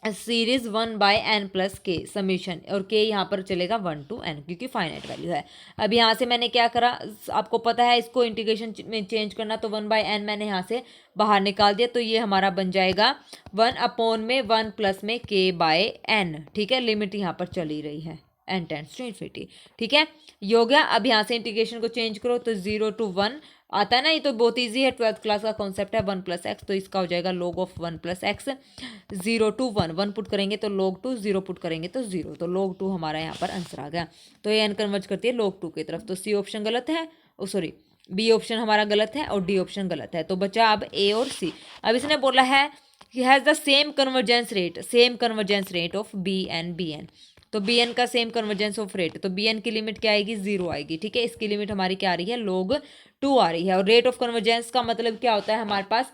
सीरीज 1/n + k समीशन, और k यहाँ पर चलेगा 1 to n, क्योंकि फाइनाइट वैल्यू है। अब यहाँ से मैंने क्या करा, आपको पता है इसको इंटीग्रेशन में चेंज करना, तो 1/n मैंने यहाँ से बाहर निकाल दिया, तो ये हमारा बन जाएगा 1/1 + k/n। ठीक है, लिमिट यहाँ पर चली रही है n टेंड्स टू इन्फिनिटी। ठीक है, ये हो गया। अब यहाँ से इंटीग्रेशन को चेंज करो, तो 0 to 1 आता है ना, ये तो बहुत इजी है, 12th क्लास का कॉन्सेप्ट है, 1 + x, तो इसका हो जाएगा log of 1 + x। 0 to 1, 1 put करेंगे तो log 2, 0 पुट करेंगे तो 0, तो log 2 हमारा यहाँ पर आंसर आ गया। तो ये n कन्वर्ज करती है log 2 की तरफ, तो सी ऑप्शन गलत है, सॉरी बी ऑप्शन हमारा गलत है और डी ऑप्शन गलत है, तो बचा अब ए और सी। अब इसने बोला है कि has the same convergence rate of b n, तो बी एन का सेम कन्वर्जेंस ऑफ रेट, तो बी एन की लिमिट क्या आएगी, 0 आएगी। ठीक है, इसकी लिमिट हमारी क्या आ रही है, log 2 आ रही है। और रेट ऑफ कन्वर्जेंस का मतलब क्या होता है हमारे पास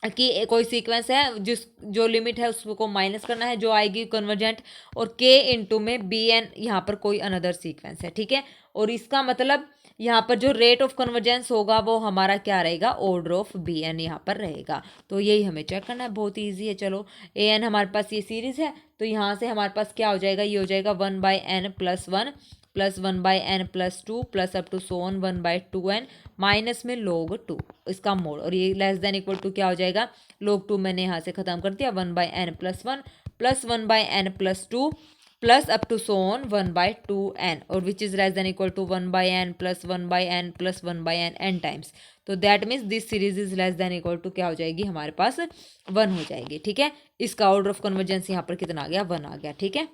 कि कोई सीक्वेंस है जो लिमिट है उसको माइनस करना है, जो आएगी कन्वर्जेंट, और के इंटू में बी एन यहाँ पर कोई अनदर सीक्वेंस है। ठीक है, और इसका मतलब यहाँ पर जो रेट ऑफ कन्वर्जेंस होगा वो हमारा क्या रहेगा, ऑर्डर ऑफ बी एन यहाँ पर रहेगा। तो यही हमें चेक करना है, बहुत ईजी है। चलो ए एन हमारे पास ये सीरीज है, तो यहाँ से हमारे पास क्या हो जाएगा, ये हो जाएगा 1/n+1 plus 1/n+2 plus up to so on 1/2n minus में log 2 इसका मोड, और ये लेस देन इक्वल टू क्या हो जाएगा, log 2 मैंने यहाँ से खत्म कर दिया, 1/n+1 plus 1/n+2 plus up to so on 1/2n, और which is less than equal to 1/n plus 1/n plus 1/n n times. तो that means this series is less than equal to क्या हो जाएगी, हमारे पास 1 हो जाएगी। ठीक है, इसका ऑर्डर ऑफ कन्वर्जेंस यहाँ पर कितना आ गया, 1 आ गया। ठीक है,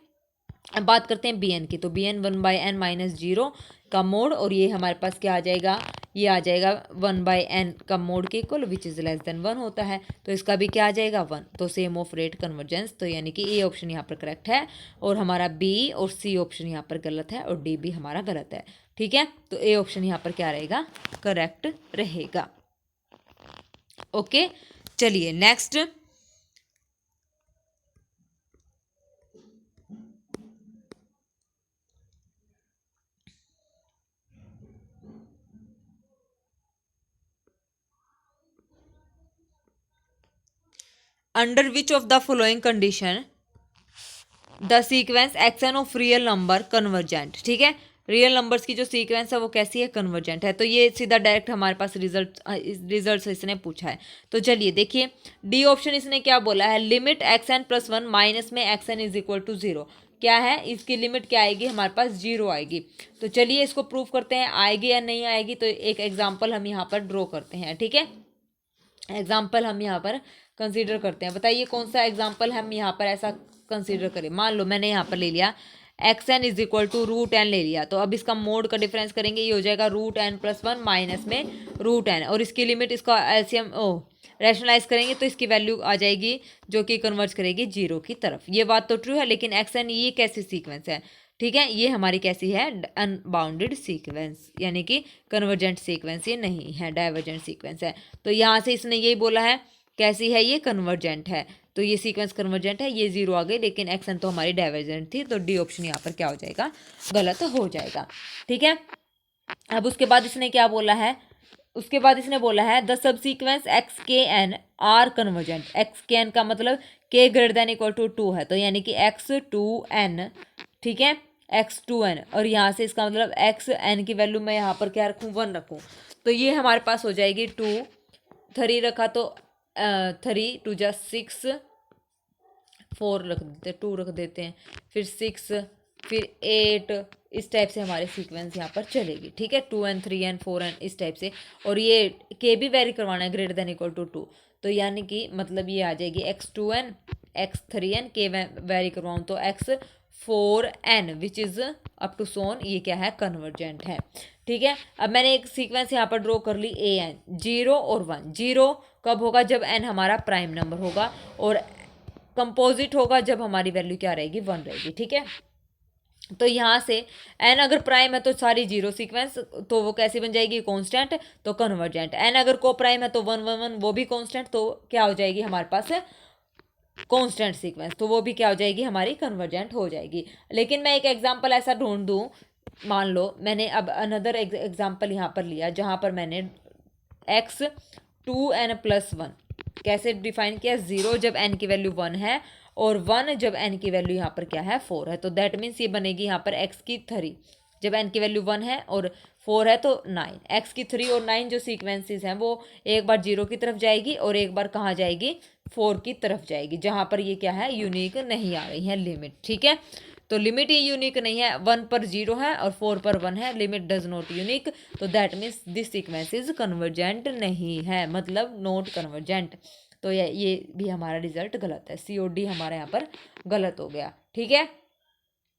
अब बात करते हैं बी एन की, तो बी एन 1/n-0 का मोड, और ये हमारे पास क्या आ जाएगा, ये आ जाएगा 1/n का मोड के equal, which is less than 1 होता है, तो इसका भी क्या आ जाएगा, 1। तो सेम ऑफ रेट कन्वर्जेंस, तो यानी कि ए ऑप्शन यहाँ पर करेक्ट है, और हमारा बी और सी ऑप्शन यहाँ पर गलत है, और डी भी हमारा गलत है। ठीक है, तो ए ऑप्शन यहाँ पर क्या रहेगा, करेक्ट रहेगा। ओके, चलिए next. Under which of the following condition the sequence action of real number convergent. ठीक है, रियल नंबर्स की जो सीक्वेंस है वो कैसी है, कन्वर्जेंट है। तो ये सीधा डायरेक्ट हमारे पास रिजल्ट इसने पूछा है। तो चलिए देखिए, डी ऑप्शन इसने क्या बोला है, लिमिट xn+1 माइनस में xn इज इक्वल टू 0, क्या है इसकी लिमिट, क्या आएगी हमारे पास, 0 आएगी। तो चलिए इसको प्रूव करते हैं, आएगी या नहीं आएगी। तो एक एग्जाम्पल हम यहाँ पर ड्रॉ करते हैं। ठीक है, एग्जाम्पल हम यहाँ पर कंसीडर करते हैं। बताइए कौन सा एग्जाम्पल हम यहाँ पर ऐसा कंसीडर करें। मान लो मैंने यहाँ पर ले लिया xn is equal to √n ले लिया, तो अब इसका मोड का डिफरेंस करेंगे, ये हो जाएगा √n+1 माइनस में √n, और इसकी लिमिट, इसका एलसीएम रैशनलाइज करेंगे तो इसकी वैल्यू आ जाएगी जो कि कन्वर्ज करेगी 0 की तरफ। ये बात तो ट्रू है, लेकिन xn ये कैसी सीक्वेंस है, ठीक है, ये हमारी कैसी है, अनबाउंडेड सीक्वेंस, यानी कि कन्वर्जेंट सीक्वेंस ये नहीं है, डाइवर्जेंट सीक्वेंस है। तो यहाँ से इसने यही बोला है, कैसी है ये, कन्वर्जेंट है। तो ये सीक्वेंस कन्वर्जेंट है, ये 0 आ गई, लेकिन एक्सन तो हमारी डाइवर्जेंट थी, तो डी ऑप्शन यहाँ पर क्या हो जाएगा, गलत हो जाएगा। ठीक है, अब उसके बाद इसने क्या बोला है, उसके बाद इसने बोला है द सब सीक्वेंस एक्स के एन आर कन्वर्जेंट। एक्स के एन का मतलब के ग्रेटर देन इक्वल टू 2 है, तो यानी कि x2n, ठीक है, x2n, और यहाँ से इसका मतलब xn की वैल्यू मैं यहाँ पर क्या रखूँ, 1 रखूँ। तो ये हमारे पास हो जाएगी 2, 3 रखा तो 3 2 जा 6, 4 रख देते, 2 रख देते हैं, फिर 6, फिर 8, इस टाइप से हमारे सीक्वेंस यहाँ पर चलेगी। ठीक है, 2n 3n 4n इस टाइप से, और ये के भी वेरी करवाना है ग्रेटर देन इक्वल टू 2, तो यानी कि मतलब ये आ जाएगी x2n x3n, के वेरी करवाऊँ तो x4n which is up to so on, ये क्या है, कन्वर्जेंट है। ठीक है, अब मैंने एक सीक्वेंस यहाँ पर ड्रॉ कर ली an 0 और 1। 0 कब होगा, जब n हमारा प्राइम नंबर होगा, और कंपोजिट होगा जब हमारी वैल्यू क्या रहेगी, 1 रहेगी। ठीक है, तो यहाँ से n अगर प्राइम है तो सारी 0 सीक्वेंस, तो वो कैसी बन जाएगी, कांस्टेंट, तो कन्वर्जेंट। n अगर को प्राइम है तो 1 1 1 वो भी कांस्टेंट, तो क्या हो जाएगी हमारे पास कांस्टेंट सीक्वेंस, तो वो भी क्या हो जाएगी, हमारी कन्वर्जेंट हो जाएगी। लेकिन मैं एक एग्जांपल ऐसा ढूंढ दूँ, मान लो मैंने अब अनदर एग्जांपल यहाँ पर लिया, जहाँ पर मैंने x2n+1 कैसे डिफाइन किया, 0 जब n की वैल्यू 1 है, और 1 जब n की वैल्यू यहाँ पर क्या है, 4 है। तो दैट मीन्स ये बनेगी यहाँ पर x की 3, जब n की वैल्यू 1 है और 4 है तो 9, x की 3 और 9 जो सीक्वेंसेस हैं वो एक बार 0 की तरफ जाएगी और एक बार कहाँ जाएगी, 4 की तरफ जाएगी, जहाँ पर ये क्या है, यूनिक नहीं आ रही है लिमिट। ठीक है, तो लिमिट ही यूनिक नहीं है, 1 पर 0 है और 4 पर 1 है, लिमिट डज नॉट यूनिक, तो that means this sequence is convergent नहीं है, मतलब नॉट कन्वर्जेंट। तो ये भी हमारा रिजल्ट गलत है, COD हमारा यहाँ पर गलत हो गया। ठीक है,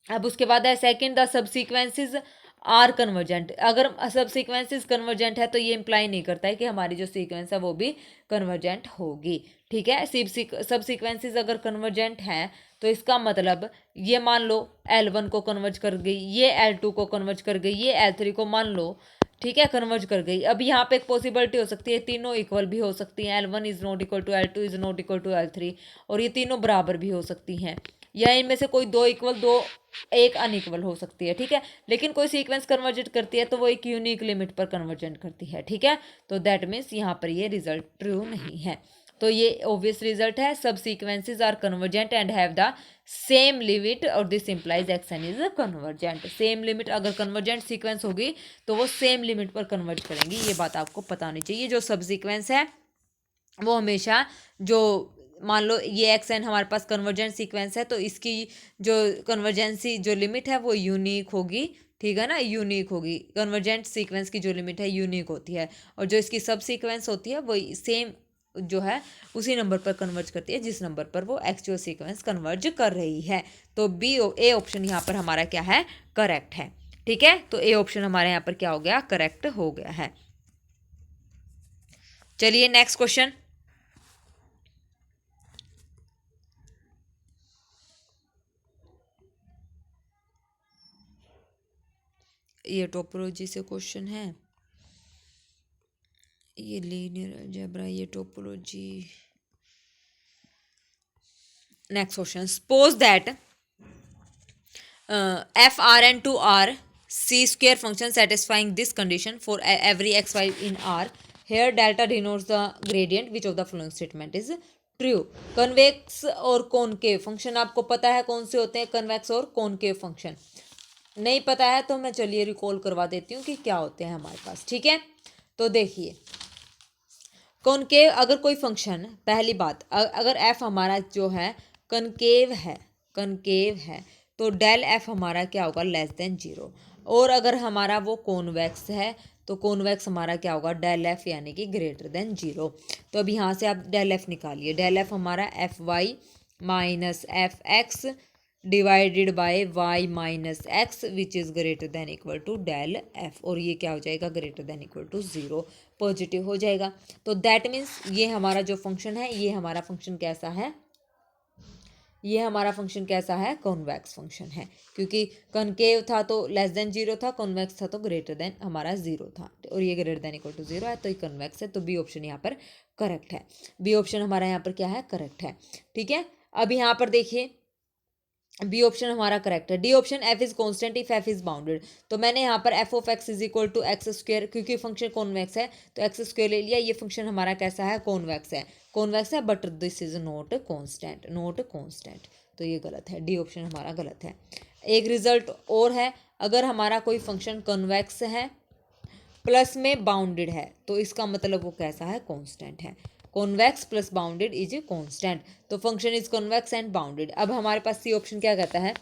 अब उसके बाद है second, the subsequences are convergent. अगर सब सीक्वेंसेस कन्वर्जेंट है तो ये इंप्लाई नहीं करता है कि हमारी जो सीक्वेंस है वो भी कन्वर्जेंट होगी। ठीक है, सब सीक्वेंसेस अगर कन्वर्जेंट हैं तो इसका मतलब ये मान लो L1 को कन्वर्ज कर गई, ये L2 को कन्वर्ज कर गई, ये L3 को मान लो, ठीक है, कन्वर्ज कर गई। अब यहाँ पे एक पॉसिबिलिटी हो सकती है तीनों इक्वल भी हो सकती हैं, L1 is not equal to L2 is not equal to L3, और ये तीनों बराबर भी हो सकती हैं, या इनमें से कोई दो इक्वल, दो एक अनइक्वल हो सकती है। ठीक है, लेकिन कोई सीक्वेंस कन्वर्जेंट करती है तो वो एक यूनिक लिमिट पर कन्वर्जेंट करती है। ठीक है, तो दैट मीन्स यहाँ पर ये रिजल्ट ट्रू नहीं है। तो ये ऑब्वियस रिजल्ट है, subsequences are convergent and have the same limit, और this implies x n is convergent. Same limit, अगर कन्वर्जेंट सीक्वेंस होगी तो वो सेम लिमिट पर कन्वर्ज करेंगी, ये बात आपको पता होनी चाहिए। जो सब सीक्वेंस है वो हमेशा, जो मान लो ये एक्स एन हमारे पास कन्वर्जेंट सीक्वेंस है तो इसकी जो कन्वर्जेंसी जो लिमिट है वो यूनिक होगी। ठीक है ना, यूनिक होगी। कन्वर्जेंट सीक्वेंस की जो लिमिट है यूनिक होती है, और जो इसकी सब सीक्वेंस होती है वो सेम जो है उसी नंबर पर कन्वर्ज करती है जिस नंबर पर वो एक्चुअल सीक्वेंस कन्वर्ज कर रही है। तो ए ऑप्शन यहाँ पर हमारा क्या है, करेक्ट है। ठीक है, तो ए ऑप्शन हमारे यहाँ पर क्या हो गया, करेक्ट हो गया है। चलिए नेक्स्ट क्वेश्चन। ये टोपोलॉजी से क्वेश्चन है, ये लीनियर अलजेब्रा, ये topology. Next question, suppose that f r n to r c square function satisfying this condition for every x y in r, here delta denotes the gradient, which of the following statement is true. Convex और concave function आपको पता है कौन से होते हैं, convex और concave function. नहीं पता है तो मैं चलिए रिकॉल करवा देती हूँ कि क्या होते हैं हमारे पास। ठीक है, तो देखिए कॉनकेव अगर कोई फंक्शन, पहली बात अगर f हमारा जो है कनकेव है तो डेल एफ हमारा क्या होगा, लेस देन 0। और अगर हमारा वो कॉन्वेक्स है तो कॉन्वेक्स हमारा क्या होगा, डेल एफ यानी कि ग्रेटर देन 0। तो अब यहाँ से आप डेल एफ निकालिए। डेल एफ हमारा f y minus f x divided by y minus x which is greater than equal to del f, और ये क्या हो जाएगा, greater than equal to 0, positive हो जाएगा। तो दैट मीन्स ये हमारा जो फंक्शन है, ये हमारा फंक्शन कैसा है, ये हमारा फंक्शन कैसा है, कॉन्वेक्स फंक्शन है, क्योंकि कनकेव था तो लेस देन 0 था, कॉन्वेक्स था तो ग्रेटर देन हमारा 0 था, और ये ग्रेटर देन इक्वल टू 0 है तो ये कॉन्वेक्स है। तो बी ऑप्शन यहाँ पर करेक्ट है। बी ऑप्शन हमारा यहाँ पर क्या है, करेक्ट है। ठीक है, अब यहाँ पर देखिए बी ऑप्शन हमारा करेक्ट है। D option f is constant if f is bounded, तो मैंने यहाँ पर f of x is equal to x square, क्योंकि फंक्शन कॉन्वेक्स है तो एक्स स्क्वायर ले लिया। ये फंक्शन हमारा कैसा है, कॉन्वेक्स है but this is not constant, तो ये गलत है, डी ऑप्शन हमारा गलत है। एक रिजल्ट और है, अगर हमारा कोई फंक्शन कॉन्वेक्स है प्लस में बाउंडेड है तो इसका मतलब वो कैसा है, कॉन्स्टेंट है। Convex plus bounded is a constant, तो function is convex and bounded. अब हमारे पास सी ऑप्शन क्या कहता है,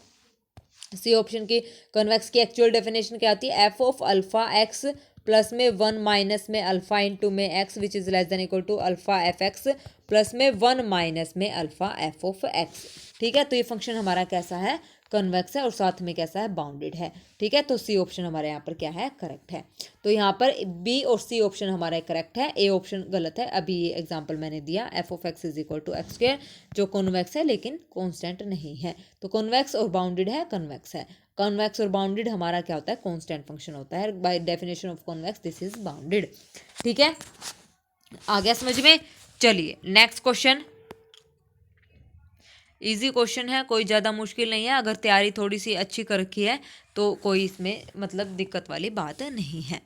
सी ऑप्शन की कॉन्वेक्स की एक्चुअल डेफिनेशन क्या आती है, f of alpha x plus में 1 माइनस में अल्फा इंटू में x which is less than equal to alpha F x plus में 1 माइनस में अल्फा एफ ऑफ एक्स। ठीक है, तो ये फंक्शन हमारा कैसा है, कन्वेक्स है और साथ में कैसा है, बाउंडेड है। ठीक है, तो सी ऑप्शन हमारे यहाँ पर क्या है, करेक्ट है। तो यहाँ पर बी और सी ऑप्शन हमारा करेक्ट है, ए ऑप्शन गलत है। अभी ये एग्जांपल मैंने दिया, f of x is equal to x square, जो कॉन्वेक्स है लेकिन कॉन्स्टेंट नहीं है। तो कॉन्वेक्स और बाउंडेड है, कन्वेक्स है। कॉन्वेक्स और बाउंडेड हमारा क्या होता है, कॉन्स्टेंट फंक्शन होता है। By definition of convex this is bounded. ठीक है, आ गया समझ में। चलिए नेक्स्ट क्वेश्चन, इजी क्वेश्चन है, कोई ज़्यादा मुश्किल नहीं है। अगर तैयारी थोड़ी सी अच्छी कर रखी है तो कोई इसमें मतलब दिक्कत वाली बात नहीं है।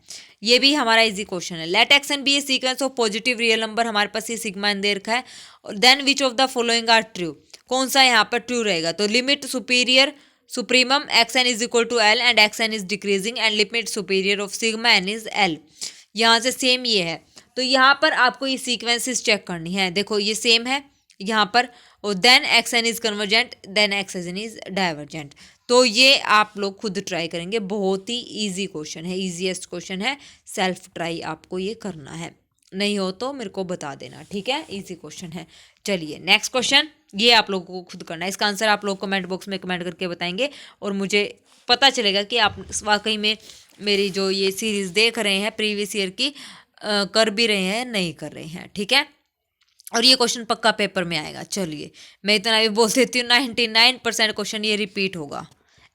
ये भी हमारा इजी क्वेश्चन है। Let x n be a sequence of positive real number, हमारे पास ये सिग्मा एन दे रखा है। Then which of the following are true, कौन सा यहाँ पर ट्रू रहेगा, तो limit superior supremum x n is equal to l and x n is decreasing and limit superior of sigma n is l. यहाँ से सेम ये है, तो यहाँ पर आपको ये सीक्वेंसेस चेक करनी है। देखो ये सेम है यहाँ पर, और then x n is convergent, then x n is divergent. तो ये आप लोग खुद ट्राई करेंगे, बहुत ही इजी क्वेश्चन है, इजीएस्ट क्वेश्चन है। सेल्फ ट्राई आपको ये करना है, नहीं हो तो मेरे को बता देना। ठीक है, इजी क्वेश्चन है। चलिए नेक्स्ट क्वेश्चन, ये आप लोगों को खुद करना है। इसका आंसर आप लोग कमेंट बॉक्स में कमेंट करके बताएंगे और मुझे पता चलेगा कि आप वाकई में मेरी जो ये सीरीज़ देख रहे हैं प्रीवियस ईयर की, कर भी रहे हैं नहीं कर रहे हैं, ठीक है। और ये क्वेश्चन पक्का पेपर में आएगा। चलिए मैं इतना भी बोल देती हूँ, 99% क्वेश्चन ये रिपीट होगा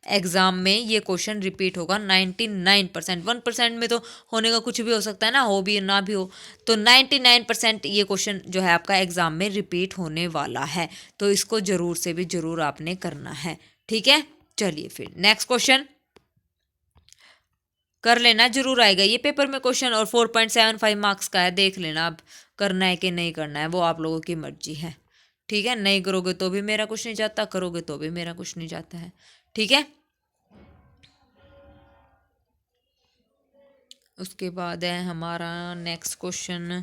एग्जाम में, ये क्वेश्चन रिपीट होगा 99%। 1% में तो होने का कुछ भी हो सकता है ना, हो भी ना भी हो, तो 99% ये क्वेश्चन जो है आपका एग्जाम में रिपीट होने वाला है। तो इसको जरूर से भी जरूर आपने करना है, ठीक है। चलिए फिर नेक्स्ट क्वेश्चन कर लेना, जरूर आएगा ये पेपर में क्वेश्चन, और 4.75 मार्क्स का है। देख लेना अब करना है कि नहीं करना है, वो आप लोगों की मर्जी है, ठीक है। नहीं करोगे तो भी मेरा कुछ नहीं जाता, करोगे तो भी मेरा कुछ नहीं जाता है, ठीक है। उसके बाद है हमारा नेक्स्ट क्वेश्चन,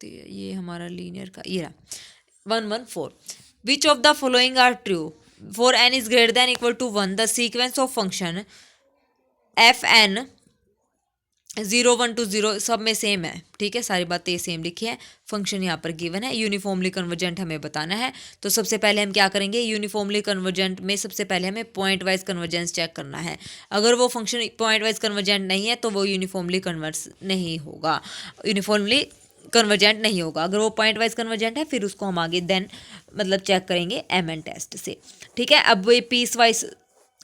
ये हमारा लीनियर का ये रहा 114। Which of the following are true for n is greater than equal to 1, the sequence of function f n 0 1 2 0 सब में सेम है, ठीक है, सारी बातें सेम लिखी है। फंक्शन यहाँ पर गिवन है, यूनिफॉर्मली कन्वर्जेंट हमें बताना है। तो सबसे पहले हम क्या करेंगे, यूनिफॉर्मली कन्वर्जेंट में सबसे पहले हमें पॉइंट वाइज कन्वर्जेंस चेक करना है। अगर वो फंक्शन पॉइंट वाइज कन्वर्जेंट नहीं है तो वो यूनिफॉर्मली कन्वर्स नहीं होगा, यूनिफॉर्मली कन्वर्जेंट नहीं होगा। अगर वो पॉइंट वाइज कन्वर्जेंट है फिर उसको हम आगे देन मतलब चेक करेंगे एम एन टेस्ट से, ठीक है। अब ये पीस वाइज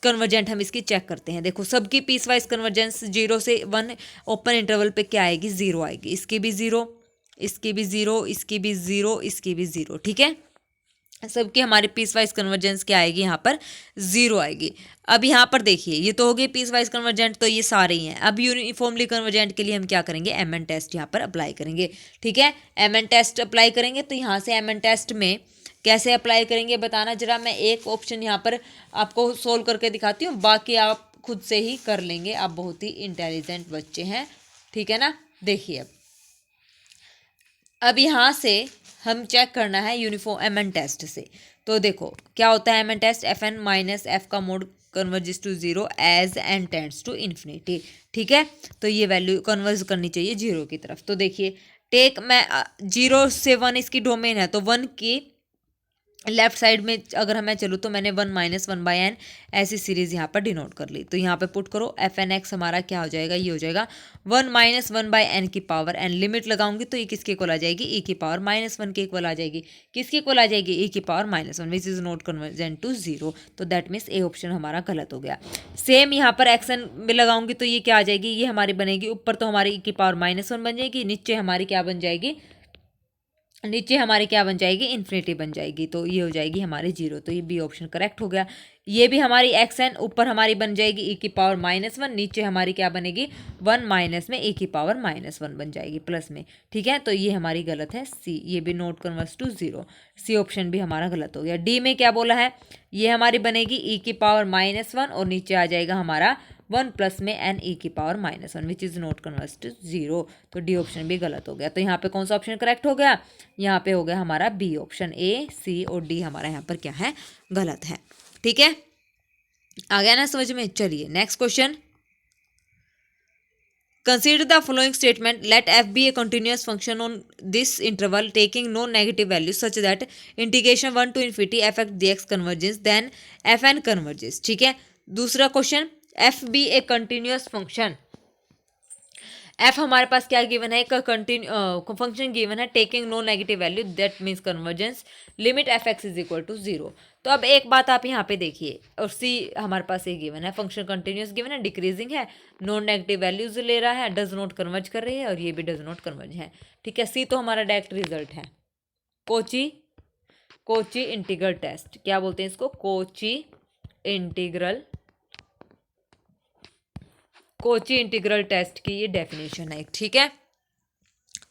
कन्वर्जेंट हम इसकी चेक करते हैं। देखो सबकी पीस वाइज कन्वर्जेंस 0 से 1 ओपन इंटरवल पे क्या आएगी, 0 आएगी। इसकी भी 0, इसकी भी 0, इसकी भी 0, इसकी भी 0, ठीक है। सबकी हमारी पीस वाइज कन्वर्जेंस क्या आएगी, यहाँ पर 0 आएगी। अब यहाँ पर देखिए ये तो हो गई पीस वाइज कन्वर्जेंट, तो ये सारे ही हैं। अब यूनिफॉर्मली कन्वर्जेंट के लिए हम क्या करेंगे, एम एन टेस्ट यहाँ पर अप्लाई करेंगे, ठीक है। एम एन टेस्ट अप्लाई करेंगे तो यहाँ से एम एन टेस्ट में कैसे अप्लाई करेंगे बताना जरा। मैं एक ऑप्शन यहाँ पर आपको सोल्व करके दिखाती हूँ, बाकी आप खुद से ही कर लेंगे, आप बहुत ही इंटेलिजेंट बच्चे हैं, ठीक है ना। देखिए अब यहाँ से हम चेक करना है यूनिफॉर्म एम एन टेस्ट से। तो देखो क्या होता है m n test, f n minus f का mod converges to 0 as n tends to infinity, ठीक है। तो ये वैल्यू कन्वर्ज करनी चाहिए 0 की तरफ। तो देखिए टेक मैं 0 से 1 इसकी डोमेन है, तो 1 की लेफ्ट साइड में अगर मैं चलूँ तो मैंने 1 माइनस 1/n ऐसी सीरीज यहाँ पर डिनोट कर ली। तो यहाँ पे पुट करो एफ एन एक्स हमारा क्या हो जाएगा, ये हो जाएगा 1 माइनस 1/n की पावर n। लिमिट लगाऊंगी तो ये किसके इक्वल आ जाएगी, e की पावर -1 के इक्वल आ जाएगी। किसके इक्वल आ जाएगी, e की power -1, which is not convergent to 0। तो दैट मीन्स ए ऑप्शन हमारा गलत हो गया। सेम यहाँ पर एक्शन में लगाऊंगी तो ये क्या आ जाएगी, ये हमारी बनेगी ऊपर तो हमारी e की पावर -1 बन जाएगी, नीचे हमारी क्या बन जाएगी, नीचे हमारी क्या बन जाएगी, इन्फिनिटी बन जाएगी। तो ये हो जाएगी हमारी 0। तो ये बी ऑप्शन करेक्ट हो गया। ये भी हमारी एक्स एन ऊपर हमारी बन जाएगी ई की पावर -1, नीचे हमारी क्या बनेगी 1 माइनस में ई की पावर -1 बन जाएगी प्लस में, ठीक है। तो ये हमारी गलत है सी, ये भी not converse to 0, c option भी हमारा गलत हो गया। डी में क्या बोला है, ये हमारी बनेगी ई की पावर -1 और नीचे आ जाएगा हमारा 1 प्लस में एन ई की power -1 which is not converse to 0। तो डी ऑप्शन भी गलत हो गया। तो यहाँ पे कौन सा ऑप्शन करेक्ट हो गया, यहाँ पे हो गया हमारा बी ऑप्शन, ए सी और डी हमारा यहाँ पर क्या है, गलत है, ठीक है। आ गया ना समझ में। चलिए next question, consider the following statement, let f be a continuous function on this interval taking no negative value such that integration 1 to infinity f x d x convergence then f n convergence, ठीक है। दूसरा question, f be a continuous function, f हमारे पास क्या given है, एक function given है taking no negative value that means convergence limit f x is equal to 0। तो अब एक बात आप यहाँ पे देखिए, और सी हमारे पास ये गिवन है, फंक्शन कंटिन्यूस गिवन है, डिक्रीजिंग है, नॉन नेगेटिव वैल्यूज ले रहा है, डज नॉट कन्वर्ज कर रही है, और ये भी डज नॉट कन्वर्ज है, ठीक है। सी तो हमारा डायरेक्ट रिजल्ट है। कोची इंटीग्रल टेस्ट, क्या बोलते हैं इसको, कोची इंटीग्रल टेस्ट की ये डेफिनेशन है, ठीक है।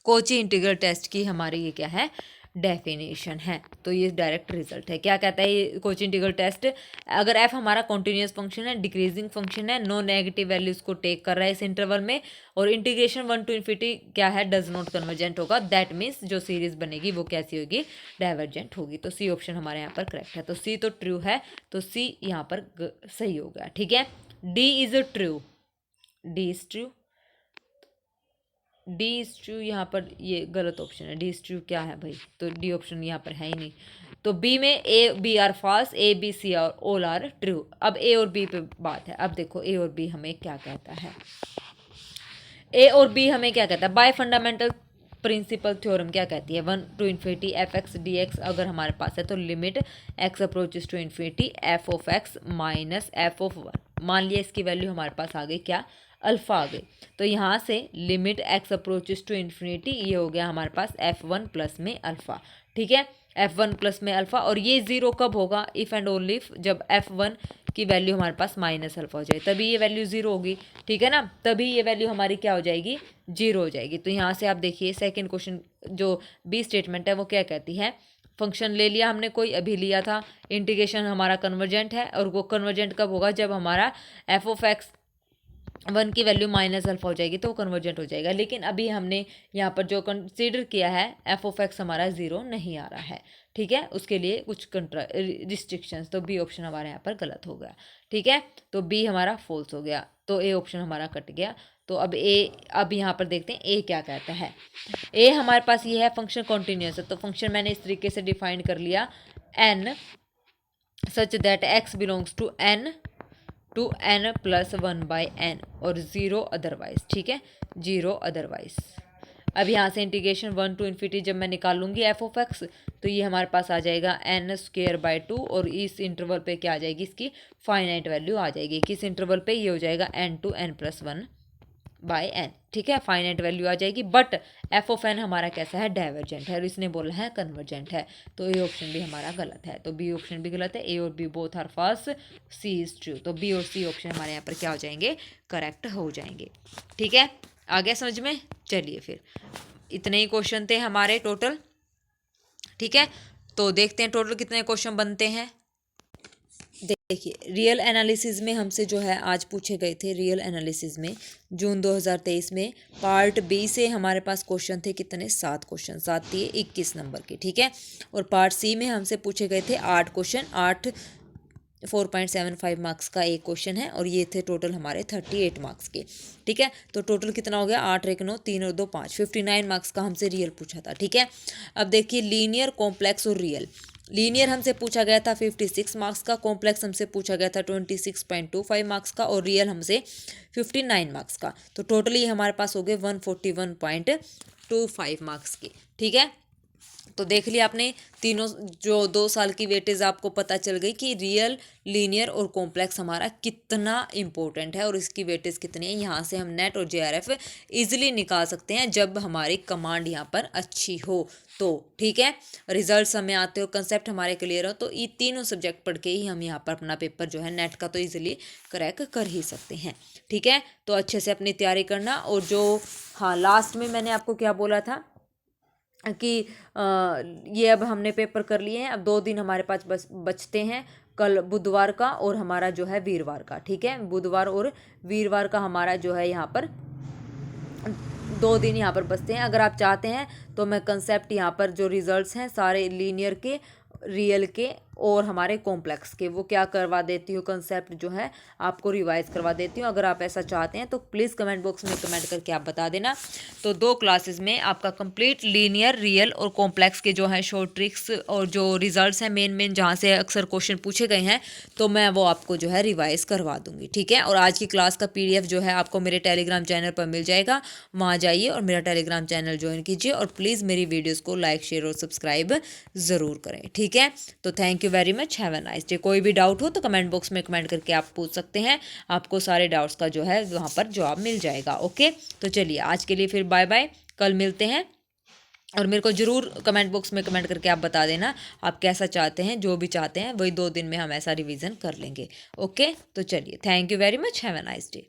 कोची इंटीग्रल टेस्ट की हमारी ये क्या है, डेफिनेशन है। तो ये डायरेक्ट रिजल्ट है। क्या कहता है ये कोची इंटीग्रल टेस्ट, अगर एफ हमारा कॉन्टिन्यूस फंक्शन है, डिक्रीजिंग फंक्शन है, नो नेगेटिव वैल्यूज को टेक कर रहा है इस इंटरवल में, और इंटीग्रेशन 1 to infinity क्या है, डज नॉट कन्वर्जेंट होगा, दैट मीन्स जो सीरीज बनेगी वो कैसी होगी, डाइवर्जेंट होगी। तो सी ऑप्शन हमारे यहाँ पर करेक्ट है। तो सी तो ट्रू है, तो सी यहाँ पर सही हो गया, ठीक है। D is true, D is true, D is true यहाँ पर ये गलत ऑप्शन है, डी इज ट्रू क्या है भाई, तो डी ऑप्शन यहाँ पर है ही नहीं। तो बी में a b are false, a b c और ऑल आर ट्रू। अब ए और बी पे बात है। अब देखो ए और बी हमें क्या कहता है। ए और बी हमें क्या कहता है, बाय फंडामेंटल प्रिंसिपल थ्योरम क्या कहती है, 1 to infinity f x d x अगर हमारे पास है तो limit x approaches to infinity f of x minus f of 1। मान लिया इसकी वैल्यू हमारे पास आ गई क्या, अल्फा आ गई। तो यहाँ से limit x approaches to infinity, ये हो गया हमारे पास f1 प्लस में अल्फा। ठीक है, f1 प्लस में अल्फा। और ये जीरो कब होगा, इफ़ एंड ओनली जब f1 की वैल्यू हमारे पास माइनस अल्फा हो जाए, तभी ये वैल्यू जीरो होगी। ठीक है ना, तभी ये वैल्यू हमारी क्या हो जाएगी, जीरो हो जाएगी। तो यहाँ से आप देखिए सेकंड क्वेश्चन जो बी स्टेटमेंट है वो क्या कहती है, फंक्शन ले लिया हमने कोई, अभी लिया था, इंटीग्रेशन हमारा कन्वर्जेंट है, और वो कन्वर्जेंट कब होगा, जब हमारा एफ ऑफ एक्स 1 की वैल्यू माइनस अल्फा हो जाएगी तो वो कन्वर्जेंट हो जाएगा। लेकिन अभी हमने यहाँ पर जो कंसीडर किया है एफ ऑफ एक्स हमारा जीरो नहीं आ रहा है। ठीक है, उसके लिए कुछ रिस्ट्रिक्शंस, तो बी ऑप्शन हमारे यहाँ पर गलत हो गया। ठीक है, तो बी हमारा फॉल्स हो गया, तो ए ऑप्शन हमारा कट गया। तो अब ए, अब यहाँ पर देखते हैं ए क्या कहता है। ए हमारे पास ये है फंक्शन कॉन्टिन्यूस है, तो फंक्शन मैंने इस तरीके से डिफाइन कर लिया, n such that x belongs to n to n plus 1/n और जीरो अदरवाइज। ठीक है, जीरो अदरवाइज। अब यहाँ से इंटीग्रेशन 1 to इन्फिनिटी जब मैं निकालूंगी एफ ऑफ एक्स, तो ये हमारे पास आ जाएगा n² 2, और इस इंटरवल पे क्या आ जाएगी, इसकी फाइनाइट वैल्यू आ जाएगी। किस इंटरवल पे, ये हो जाएगा n to n+1/n। ठीक है, फाइनाइट वैल्यू आ जाएगी। बट एफ ऑफ एन हमारा कैसा है, डाइवर्जेंट है, और इसने बोला है कन्वर्जेंट है, तो ए ऑप्शन भी हमारा गलत है। तो बी ऑप्शन भी गलत है, ए और b both are false, c is true. तो बी और सी ऑप्शन हमारे यहाँ पर क्या हो जाएंगे, करेक्ट हो जाएंगे। ठीक है, आ गया समझ में। चलिए फिर इतने ही क्वेश्चन थे हमारे टोटल। ठीक है, तो देखते हैं टोटल कितने क्वेश्चन बनते हैं। देखिए रियल एनालिसिस में हमसे जो है आज पूछे गए थे, रियल एनालिसिस में जून 2023 में पार्ट बी से हमारे पास क्वेश्चन थे कितने, 7 क्वेश्चन, 7 दिए 21 नंबर के। ठीक है, और पार्ट सी में हमसे पूछे गए थे 8 क्वेश्चन, 8 4.75 मार्क्स का एक क्वेश्चन है, और ये थे टोटल हमारे 38 मार्क्स के। ठीक है, तो टोटल कितना हो गया, 8 और 1 9, 3 और 2 5, 59 मार्क्स का हमसे रियल पूछा था। ठीक है, अब देखिए लीनियर, कॉम्प्लेक्स और रियल। लीनियर हमसे पूछा गया था 56 मार्क्स का, कॉम्प्लेक्स हमसे पूछा गया था 26.25 मार्क्स का, और रियल हमसे 59 मार्क्स का। तो टोटली हमारे पास हो गए 141.25 मार्क्स के। ठीक है, तो देख लिया आपने तीनों, जो 2 साल की वेटेज आपको पता चल गई कि रियल, लीनियर और कॉम्प्लेक्स हमारा कितना इंपॉर्टेंट है और इसकी वेटेज कितनी है। यहाँ से हम नेट और जेआरएफ इजीली निकाल सकते हैं जब हमारी कमांड यहाँ पर अच्छी हो तो। ठीक है, रिजल्ट्स हमें आते हो, कंसेप्ट हमारे क्लियर हो, तो ये तीनों सब्जेक्ट पढ़ के ही हम यहाँ पर अपना पेपर जो है नेट का तो इजीली क्रैक कर ही सकते हैं। ठीक है, तो अच्छे से अपनी तैयारी करना। और जो हाँ लास्ट में मैंने आपको क्या बोला था कि ये अब हमने पेपर कर लिए हैं, अब 2 दिन हमारे पास बस बचते हैं, कल बुधवार का और हमारा जो है वीरवार का। ठीक है, बुधवार और वीरवार का हमारा जो है यहाँ पर 2 दिन यहाँ पर बचते हैं। अगर आप चाहते हैं तो मैं कंसेप्ट यहाँ पर जो रिजल्ट्स हैं सारे लीनियर के, रियल के और हमारे कॉम्प्लेक्स के, वो क्या करवा देती हूँ, कंसेप्ट जो है आपको रिवाइज करवा देती हूँ। अगर आप ऐसा चाहते हैं तो प्लीज़ कमेंट बॉक्स में कमेंट करके आप बता देना। तो 2 क्लासेस में आपका कंप्लीट लीनियर, रियल और कॉम्प्लेक्स के जो हैं शॉर्ट ट्रिक्स और जो रिजल्ट्स हैं मेन जहाँ से अक्सर क्वेश्चन पूछे गए हैं, तो मैं वो आपको जो है रिवाइज करवा दूँगी। ठीक है, और आज की क्लास का PDF जो है आपको मेरे टेलीग्राम चैनल पर मिल जाएगा, वहाँ जाइए और मेरा टेलीग्राम चैनल ज्वाइन कीजिए, और प्लीज़ मेरी वीडियोज़ को लाइक, शेयर और सब्सक्राइब ज़रूर करें। ठीक है, तो thank you very much, have a nice day. कोई भी डाउट हो तो कमेंट बॉक्स में कमेंट करके आप पूछ सकते हैं, आपको सारे डाउट्स का जो है वहाँ पर जवाब मिल जाएगा। ओके, तो चलिए आज के लिए फिर बाय बाय, कल मिलते हैं। और मेरे को ज़रूर कमेंट बॉक्स में कमेंट करके आप बता देना आप कैसा चाहते हैं, जो भी चाहते हैं वही 2 दिन में हम ऐसा रिवीजन कर लेंगे। ओके, तो चलिए thank you very much, have a nice day.